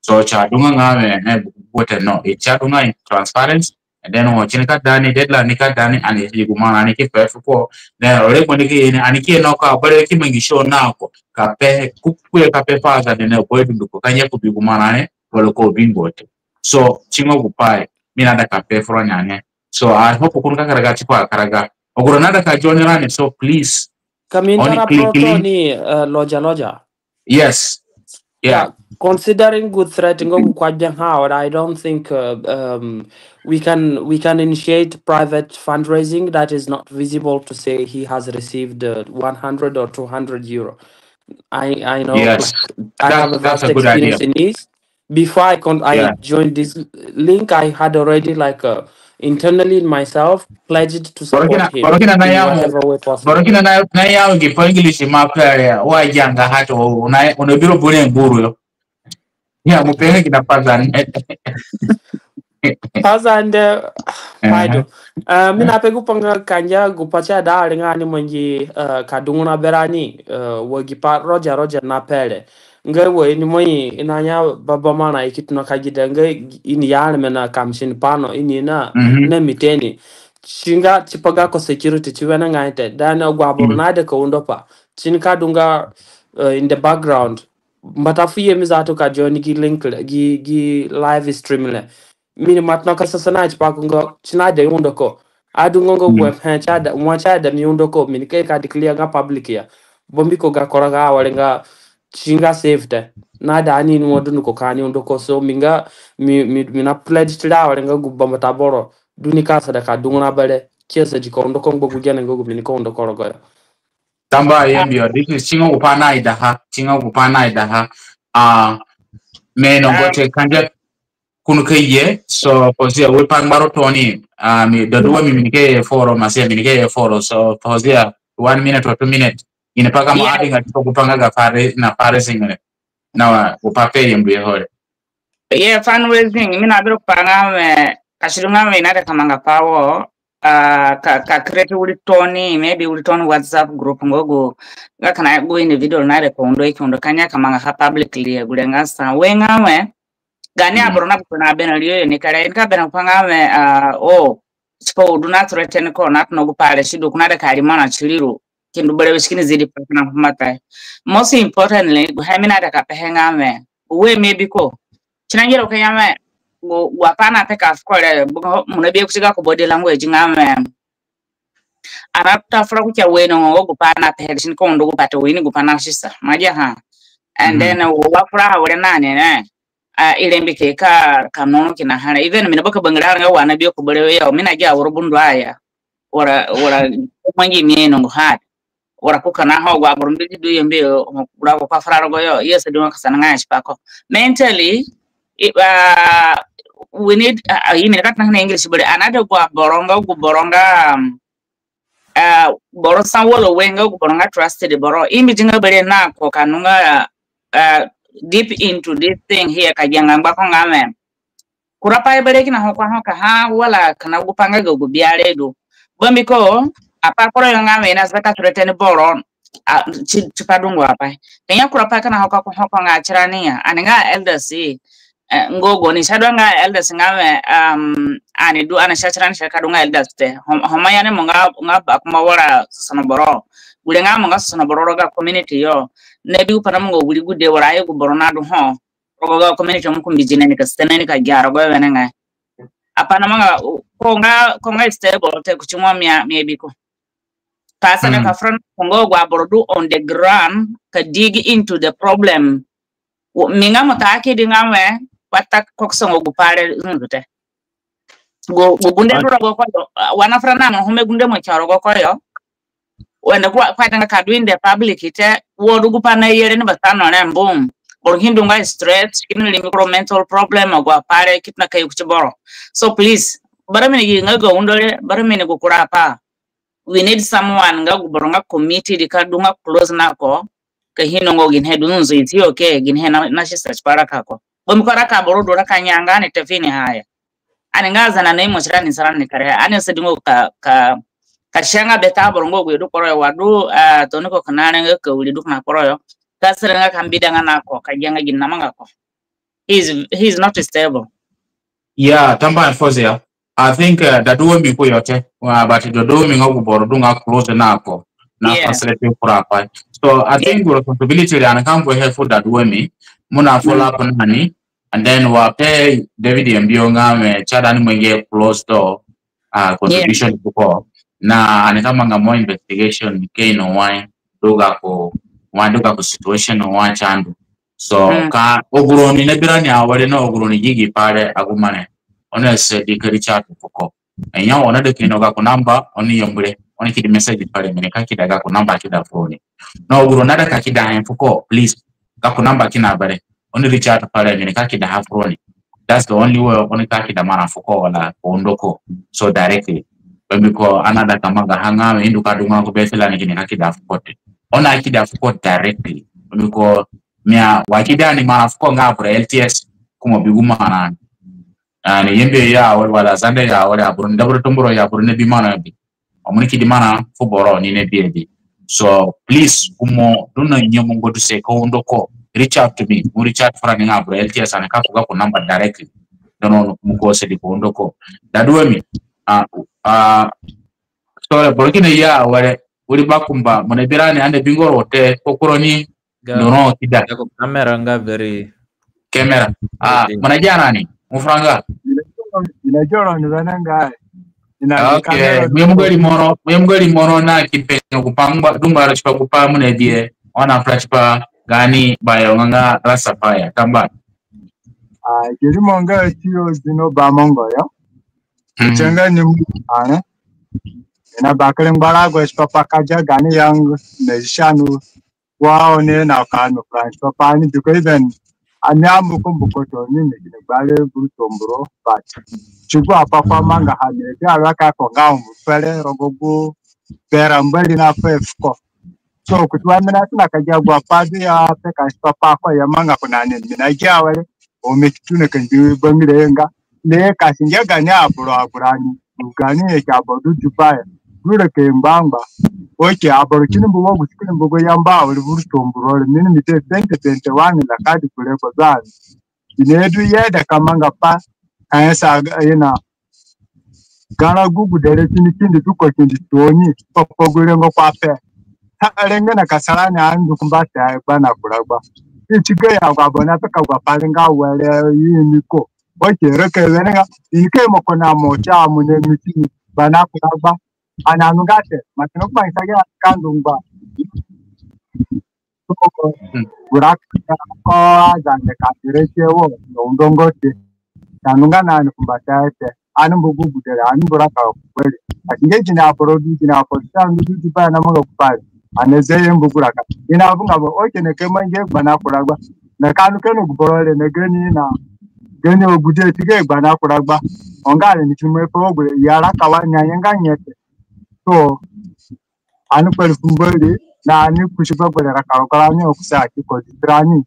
so cha dunga ngame wote no cha dunga transparent and then wo chinika dani deadline nika dani ani dukumanane ki pefuko then ole bonike ni aniki no ka bare ki mangisho nako ka pe kukuye ka pe faza ne bonduko kanya ku dukumanane wolo ko bingote so chingo kupai mina da ka pe fronyane. So I hope ukunga karaga chikwa karaga. Oguronada ka joinerani, so please. Kamintara proto ni loja. Yes. Yeah. Considering good threat ngo kwajang how I don't think we can initiate private fundraising that is not visible to say he has received 100 or 200 euro. I know yes. I have a vast experience in this. Before I joined this link, I had already internally in myself pledged to support him in whatever way possible. Borokina na yao ngipangilishi mapya wa janga hato unabiro bune mburu ya mupenge kinapazana pazande paido mina pegu panga kanja gupacha da ngani monji kadunguna berani wogipa roja na pele ngewe ni moi inanya baba mana ikituna kajida nge ini yana mena kamshin pano ini na miteni chinga chipaga ko security chiwena ngaite dana gwabur na de ko undopa chinka dunga in the background matafiye mizato ka joni gi link gi live stream le mini matna ka sasana chipakungo chinade undoko adungo web chada mwachada mi undoko mini ke ka declare ga public ya bombiko ga koraga walenga chinga safety na dani ni modun ko kani undoko so minga mina pledge tira walenga gubba taboro dunika sadaka dunguna bale kiesa jiko undoko ngogu jana ngogu mini ko undoko rogo tamba yembio this chinga upana idaha meno gote kanja kunukaye so pozia wepan barotoni mi dadua minike foro masia minike foro so pozia 1 minute or 2 minutes inapaka maadi ngatipo kupanga gafare na pare singene na upape yembie hore fundraising mina abiro kupanga me kashirunga me inata kamanga pawo ka create ulitoni maybe ulitoni WhatsApp group ngogo kana go individual na rekondo ikondo kanya kamanga ha publicly gulengasa wengawe gani abrona kuna benaliyo ni kare nka bena kupanga me sipo do not threaten ko not no gupale shido kuna da kalimana chiliru kindu bale wishikini zidi pakana kumata most importantly hamina da kapehenga me we maybe ko chinangira ukanyame wapana peka afkole munabie kusiga ko body language ngame arapta fra kucha weno ngo gupana pe shin ko ndo gupata wini gupana shisa maja ha and then wafra wale nane ne ilembike ka kanono kina hana even mina baka bangara nga wana bio kubolewe ya mina ja urubundu aya ora mangi mieno ngo hat ora kukana ho gwa burundu du yembe ora ko afra go yo yes do kasana nga shipako mentally we need yini katna na English but another go boronga boro sanwolo wenga go boronga trusted boro imijinga bele na ko kanunga deep into this thing here kajanga ngako ngame kurapa bele kina hoka ha wala kana gupanga go biale do bombiko apa koro ngame na zaka threaten boro chipadungo apa kenya kurapa kana hoka ngachirania aninga elders ngogo ni shadwanga elders ngame ani du ana shachran shakadunga elders te homayane monga akuma wara sana boro gulenga monga sana boro ga community yo nebi upana mongo guli gude wara ayo borona du ho rogo community mo kumbijine ni kastene ni ka gyaro go wenenga apana monga konga stable te kuchumwa maybe ko pasana ka front kongo gwa borodu on the ground ka dig into the problem minga motake dingame wata koksongo gupare ngute go gunde ro go ko wana frana no home gunde mo charo go koyo when the quite a card in the public it would go pan a year in Batano and boom. Or hindunga stress, mental problem or go pare kitna kayukchiboro. So please, baramini go under baramini go kurapa. We need someone nga guboronga committee dikadunga close nako kahinongo ginhedunzo iti okay ginhena nashisa parakako. Bomkaraka borodo rakanyanga ne tefini haya. Aningaza na name chirani sarani kare ani sedingo ka kashanga beta borongo gwedu koroyo wadu toniko kanane ka ulidu na koroyo kasrenga kambidanga nako kajanga ginamanga ko. He's not stable. Yeah, tamba Fozia. I think that do me ko yote but the do me ngo borodunga close nako na facility kurapa. So I think the responsibility and come for help that do me muna follow up nani and then wa pay David Mbionga me chada ni mwenge close door contribution ko na anatamanga more investigation kino wine doga ko wanduka ko situation wa chandu. So ka oguroni ne birani awale no oguroni gigi pare agumane honest dikari chat ko enya ona de kino ga ko number oni yombure oni kidi message pare mene ka kidaga ko number kida phone no ogurona da ka kida fuko please ga ko number kina bare oni reach out pare mene ka kida have phone. That's the only way oni ka kida mana fuko wala ondoko so directly bemiko another kamaga hanga induka dunga ko besela ni kini ka kida fuko ona kida fuko directly bemiko mia wakida ni mana fuko ngapura LTS kuma biguma na yembe ya wala zande ya wala burun dabur tumburo ya burun bi mana bi amuni ki di mana fu boro ni ne bi so please kumo duna nyamu ngodu se ko ndoko reach out to me mu reach out for ni ngapura LTS ana ka fuga ko number directly no mu ko se di ko ndoko dadwe mi so borokina ya wale uri bakumba mona birani ande bingoro te kokuroni no kida kamera nga very kamera mona jana ni mufranga inajora ni bananga okay mwemgari mono na kipenyo kupangwa dumba rachpa kupamu ne die ona frachpa gani bayo nganga rasa paya tamba kiri monga tiyo dino ba mongo yo chenga ni ana na bakale mbara go papa kaja gani yang neshanu wao ne na kanu franch papa ni duko even anyamu kumbukoto nini bale burutombro but chugwa papa manga hade alaka ko ngamu pele rogogo pera mbali na fefko so kutwa mina tuna kajagwa padi ya peka papa ko ya manga kuna nini na jawale o mitune kanji bamirenga le kasinga ganya aburo aburani ugani ya bodu jupaya gure ke mbamba oke aburo kinimbo gusikinimbo yamba uri burutombro nini mite 2021 la kadi kule ko zani inedu yeda kamanga pa kansa ina gana gugu dere kindi tuko kindi toni popo gure ngo kwape alenga na kasarani andu kumbata bana kuragba ichiga ya kwa bona peka kwa palinga wale yiniko oke reke wenga ike mokona mocha munye miti bana kuragba ananungate matino kwa isaga kandumba gurak ko azande kadireke wo ndongote nanungana ni kumbata anumbugu budere anumburaka kweli akingeje na produce na produce ndu bana mo kupali anezeye mbuguraka inavunga bo oke nekema nge bana kuragba na kanu kenu guborole ne geni ogude tige bana kuragba ongale ni kimwe pogwe yara kawanya nyanganyete so anu kweli kumbole na ni kushipa bole rakarokalanya okusaki ko ditrani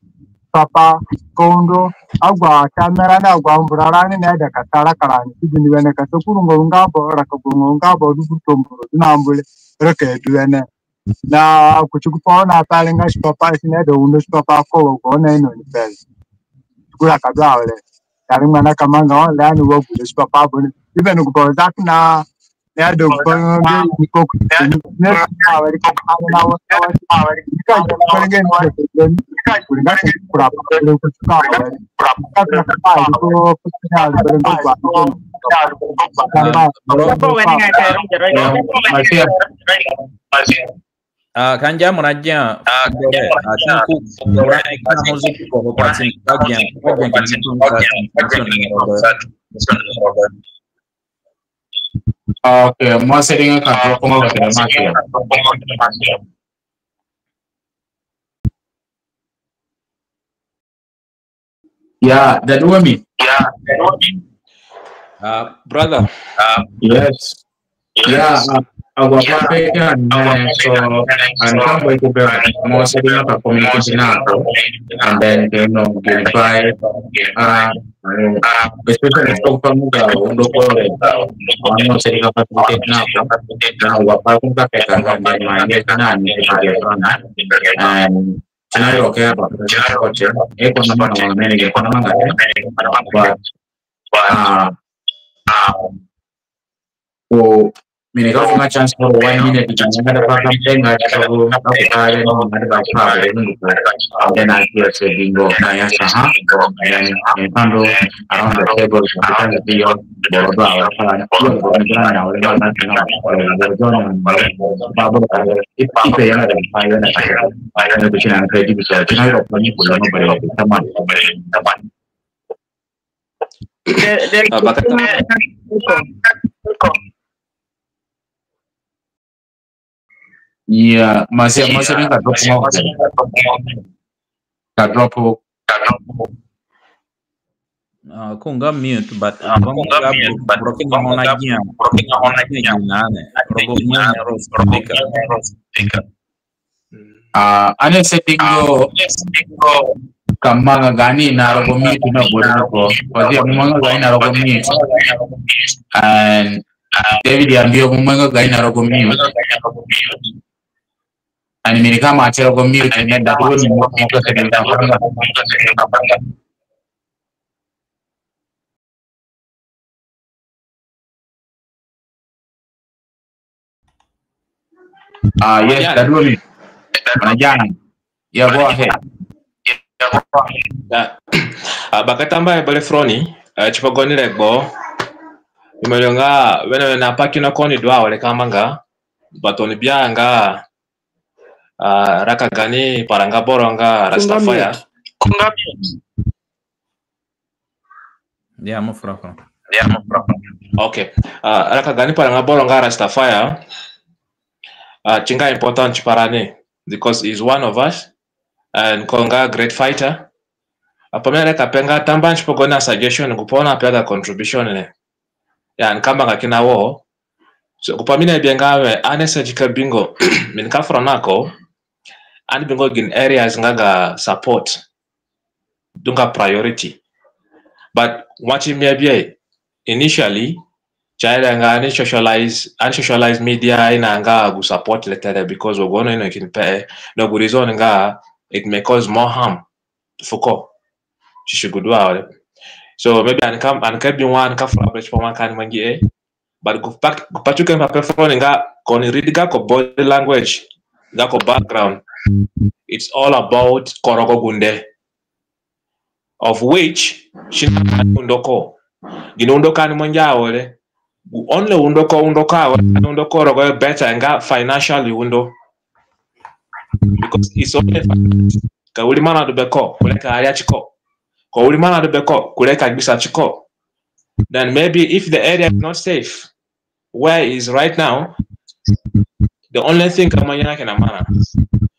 papa kondo agwa kamera na agwa mburarani na da katara karani kidini wene kasokurungo ngabo rakaburungo ngabo dubutomboro dinambule reke duene na kuchukupa na palenga papa sine do undo papa ko na ino ni pel kula kabla wale kari mana kamanga la ni wo kude papa bone even ko bazak na ya do bonge ni ko ne awari ko na wa awari ka bonge ni kuranga kurapa ko ka awari ka ko punya Kanja Monaja, Okay, mo sering ka drop mo ka masya. Yeah, that woman. Brother. Yes. Yeah, agua pape kan so and come by to bear mo sering ka communication na ako and then verify especially stock mo ka undo ko ano sering ka communicate na ako na agua pa kung ka peka ka then manya na ni and scenario kaya ba coach ko naman ang manager ko naman but Mineka funga chance for 1 minute nada pa kampenga sababu nakapale no nada ba problem nito then I hear say bingo kaya saha then pando around the table kita lebih berdoa apa yang berjalan oleh mana berjalan babu itu yang ada saya ada bicara kredit bisa kita punya bulan berapa teman Iya, masih ni tak drop mau. Tak drop. Aku enggak mute, but broken on lagi nane. Robotnya harus speaker. Ane setting go kama gani na robo mute na bodo ko. Kasi mga gani na robo mute. And David ambio mga gani na robo mute. And America macam aku mute dengan datu ni muka sedang tapang. Yes, datu ni. Jangan. Ya, go ahead. Baka tambah boleh froni. Cepat goni lego. Imelonga, wena paki na koni dua oleh kamanga. Batoni bianga. Raka gani paranga boronga Rastafaya. Yeah, I'm from. Okay. Raka gani paranga boronga Rastafaya. Chinga important chiparane because he's one of us and konga great fighter. Apamela kapenga tamba nchipogona suggestion kupona pia contribution ne. Ya nkamba ngakina wo. So kupamina biengawe ane surgical bingo minka fronako. And bingo in areas ngaga support dunga priority but watching me initially china nga socialize media ina nga gu support letter because we're going to in pay no good reason nga it may cause more harm fuko chishigudwa so maybe and can be one ka for average for one kan mangi but go pachuke ma perform nga koni read ga ko body language ga ko background. It's all about Korogo Gunde, of which Shina Undoko. Ginundoka Monjaole, only Undoko Rogo better and got financially Undo. Because it's only Kaulimana de Beko, Kuleka Ayachiko, Kaulimana de Beko, Kuleka Bisachiko. Then maybe if the area is not safe, where it is right now, the only thing Kamanyana can amana.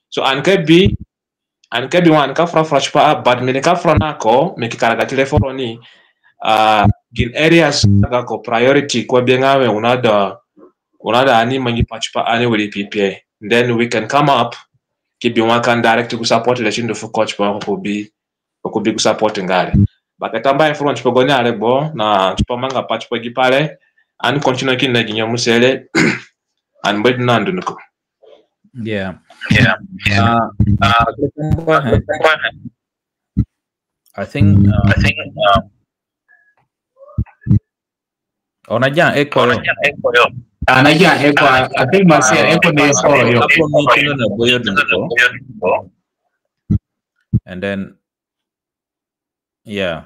So ankebi one ka fresh pa but me ka nako me kikaraga telefoni in areas ko priority ko bengawe unada ani mangi patchpa ani wili PPA then we can come up kibi one can direct to support the chindo for coach pa ko bi ku support ngale bakatamba influence po gonya lebo na chipamanga patchpa gipale and continue kin na ginya musele and bed nandu nko. Yeah. I think Onajan echo. Anajan echo. I think masih echo ni and then yeah,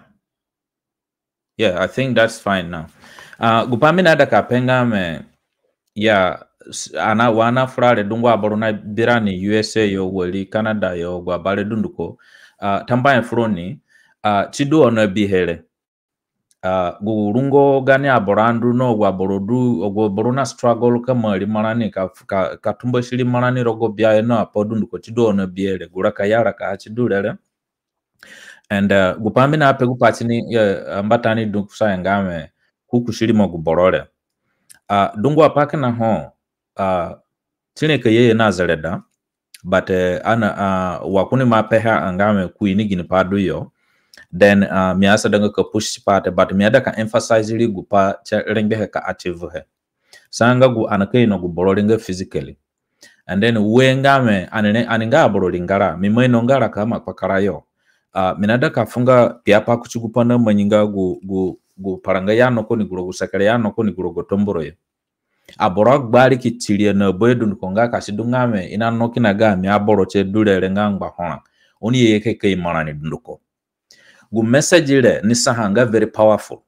I think that's fine now. Gupamina ada kapenga me yeah. Ana wana frale dungwa borona birani USA yo wali Canada yo gwa bale dunduko tamba froni chidu ono bihele gurungo gani aborandu no gwa borodu ogwo borona struggle kamari marani ka tumbo shiri marani rogo bia no apodundu ko chido no biere gura kayara ka chidurere and gupambi na ape gupatini ambatani dunkusa ngame kukushiri mo guborore dungu apake na ho tineke yeye nazareda but ana wakuni mapeha angame kuini gini padu yo then mi asa danga ka push part but mi ada ka emphasize ri gupa rengbe ka active he sanga gu anakai no gu bororinga physically and then ngame aninga bororingara mi mai no ngara kama pakarayo minada ka funga piapa kuchugupa na manyinga gu paranga ya no ko ni guro gusakare ya no ko ni guro gotomboro ye aborok bari ki tirie na boydun ko nga kasidungame ina no kinaga mi aboro che durere ngangba hona oni yeke kai marani dunduko gu message ile ni sahanga very powerful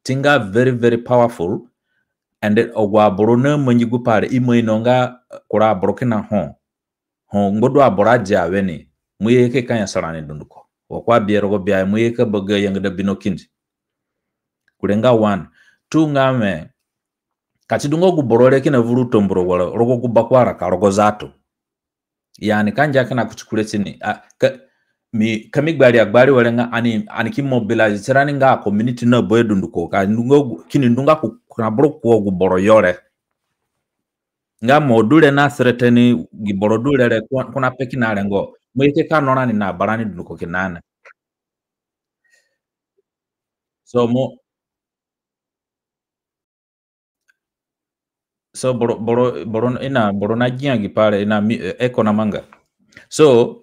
tinga very powerful and then ogwa boro na manyigu pare imwe nonga kura brokina ho ngodo abora jaweni muyeke kanya sarani dunduko wakwa biero go bia muyeke boga yangda binokindi kurenga 1 2 ngame kachidungo gu borore kina vuru tomboro wala rogo gu bakwara ka rogo zato yani kanja kana kuchukure chini mi kamigbari agbari walenga ani ki mobilize tirani nga community na boyedu nduko ka ndungo kini ndunga kuna bro ko gu boro yore nga module na threateni gi boro dule kuna peki na rengo mweke ka nona ni na barani nduko kinana so boro na giangi pare ina eko na manga so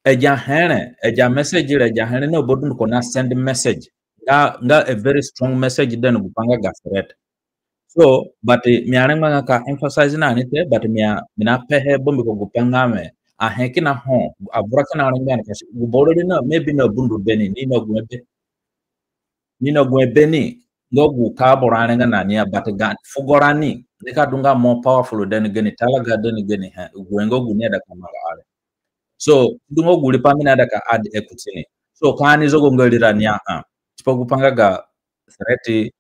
eja message re jahene no bodun ko na send message nga a very strong message den gupanga ga threat so but mi aranga ka emphasize na nite but mina pehe bombi ko gupanga me a hekina ho abura kana aranga ka boro na maybe no bundu beni ni no gwebeni ngogu ka boro aranga na ni but ga fugorani nika dunga more powerful than geni talaga den geni ha gwengo guneda kamara ale so dungo guli pamina daka add equity ni so kani zogo ngalira nya tipo gupanga ga threat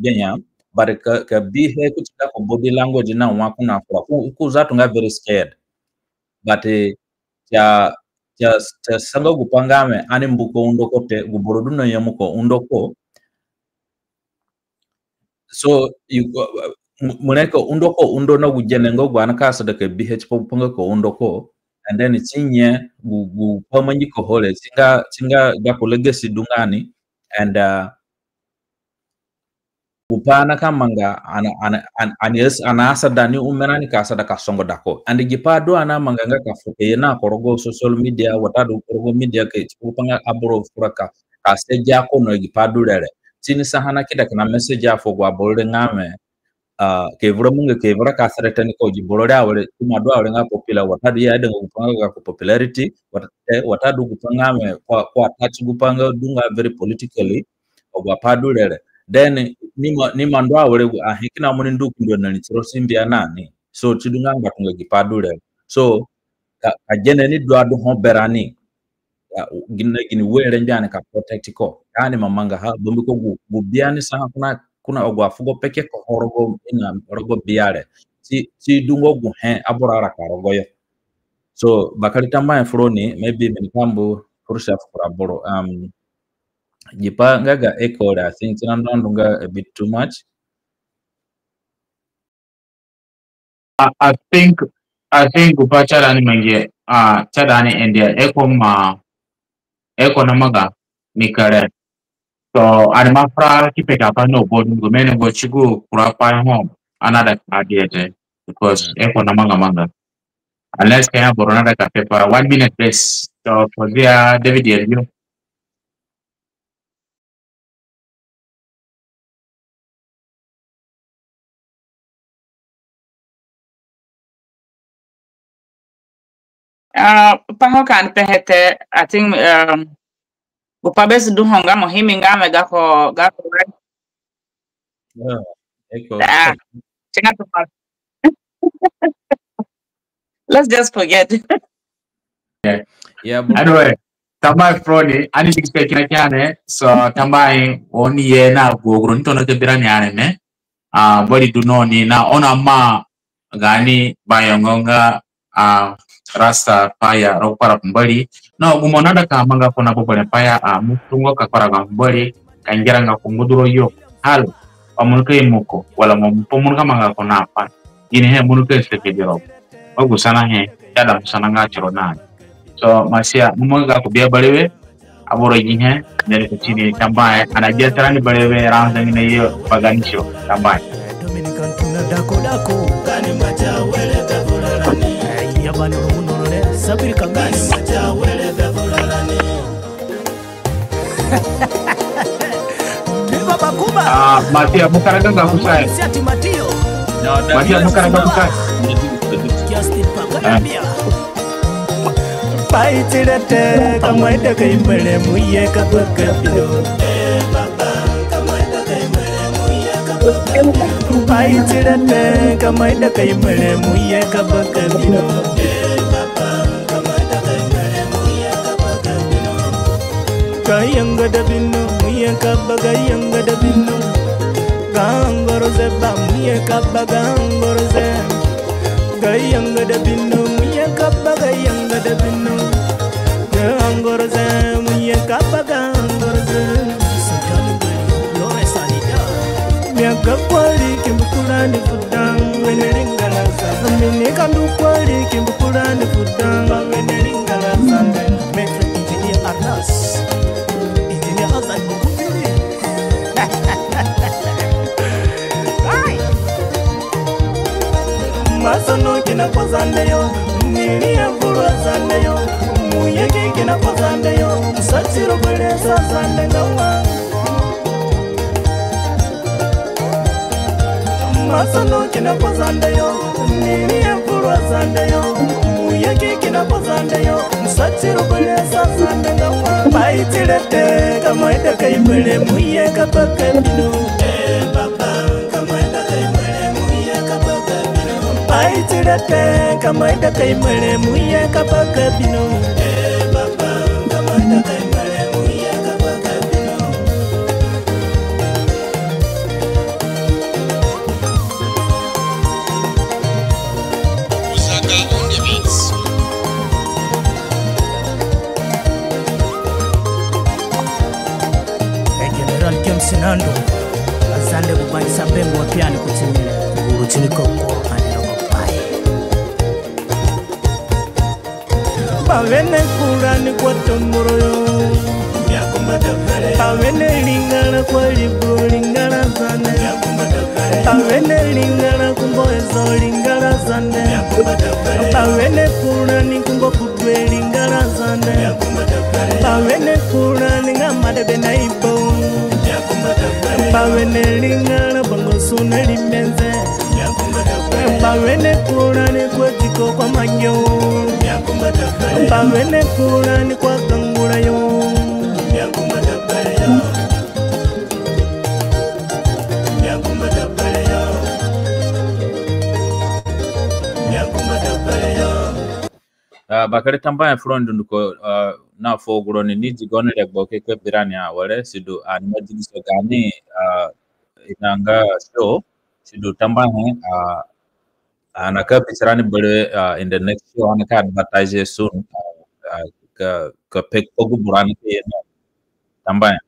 genya but ka bihe kutika ko body language na wa kuna ku zatu nga very scared but ya sanga gupanga me ani mbuko undoko te guborodu na yamuko undoko so muneko undoko undo na gujene ngogo anakasa daka bihe tipo gupanga ko undoko and then chinye gu pamanyi ko hole singa ga ko legacy dungani and upana kamanga anasa dani umenani kasa da kasongo dako and gipado ana manganga ka fuke na korogo social media watadu korogo media ke upanga abro furaka ka seja ko no gipado rere chini sahana kida kana message afo gwa bolde ngame kevura munga kevura ka threaten ko jibolore awle tumado awle nga popular watadu ya dengo gupanga ka popularity watadu gupanga me kwa touch gupanga dunga very politically ogwa padu rere then ni mandwa awle ahikina muni nduku ndo na nitro simbia nani so chidunga ngatunga gipadu rere so ka jene ni dwadu ho berani gini were njane ka protect ko yani mamanga ha bombi ko gubiani sana kuna ogwa fugo peke ko horogo ina rogo biare si dungo gu aburara ka rogo yo so bakari tamba froni maybe menikambu fursa fura boro jipa ngaga echo I think tinandonga a bit too much. I think upachara ni mange chadani India eko namaga mikare so anima fra kipeka pa no bodu gomene go chigu kurapa home another idea because eko namaga manga unless kaya borona da paper 1 minute please so for there David review Pahokan pehete I think upabes du honga muhimi ngame gako right let's just forget yeah anyway tambai froni ani sikpe kina kyane so tambai oni ye na gogro ntono ke birani ane me body do no ni na ona ma gani bayongonga rasta paya ro para pembali no gumonada ka manga pona bobole paya mutungo ka para gambali kangira nga kumuduro yo hal amunke muko wala momunga manga kona apa ini he munuke steke diro ogu sana he yada sana nga chirona so masia mumunga ko biya balewe aboro yihe nere ko chini tambaye ana biya tarani balewe ranza ngine yo paganisho tambaye Dominican tuna dako gani majawele bebularani yabani rumunore sabir kamis majawele bebularani Biba bakuba Matia mukaraga ngakusai siati matio Matia mukaraga ngakusai Justin Pakalabia Pai tirate kamaida kaimele muye kabakapilo baba kamaida kaimele muye kabakapilo Pai tirate kamaida kaimele muye kabakapilo baba kamaida kaimele muye kabakapilo Kayanga dabino muye kabagayanga dabino Gangoroze ba muye kabagangoroze Gayanga dabino muye kabagayanga dabino Gangoroze muye kabagangoroze Santani bali lore sanida Miaka kwali kimbukulani futang Weneringala sa Mini kandu kwali kimbukulani futang Weneringala sa Metro Engineer Arnas Engineer Hazan Bukupili Masono kina pozandeyo Nilia mbura zandeyo Muyeki kina pozandeyo Musatiro kweleza zandengawa Masono kina pozandeyo Nilia mbura zandeyo Muyeki kina pozandeyo Musatiro kweleza zandengawa Baitirete kamaida kaimele Muyeka bakabino baba kamaida kaimele Muyeka bakabino Baitirete kamaida kaimele Muyeka bakabino baba kamaida kaimele Muyeka bakabino Usaka on the beats. General James Nando Azande kubanyi sabembo wapiani kutimile Uhuru chini koko aniro kupai Pavene kurani kwa tomboroyo Pavene lingana kwa libro lingana zane Pavene lingana kumboezo lingana zane Pavene kurani kumbo kutwe lingana zane Pavene kurani ngamadebe na ibo Pavene lingana bango sune limenze Pavene kurani kwa jiko kwa manyo Pavene kurani kwa kangura yo Bakari tambaya front nduko na foguro ni niji gone le boke ke birani wale sidu anima jigiso gani inanga show sidu tambaya anaka bicarani bere in the next show anaka advertise soon ka pek pogu burani ke tambaya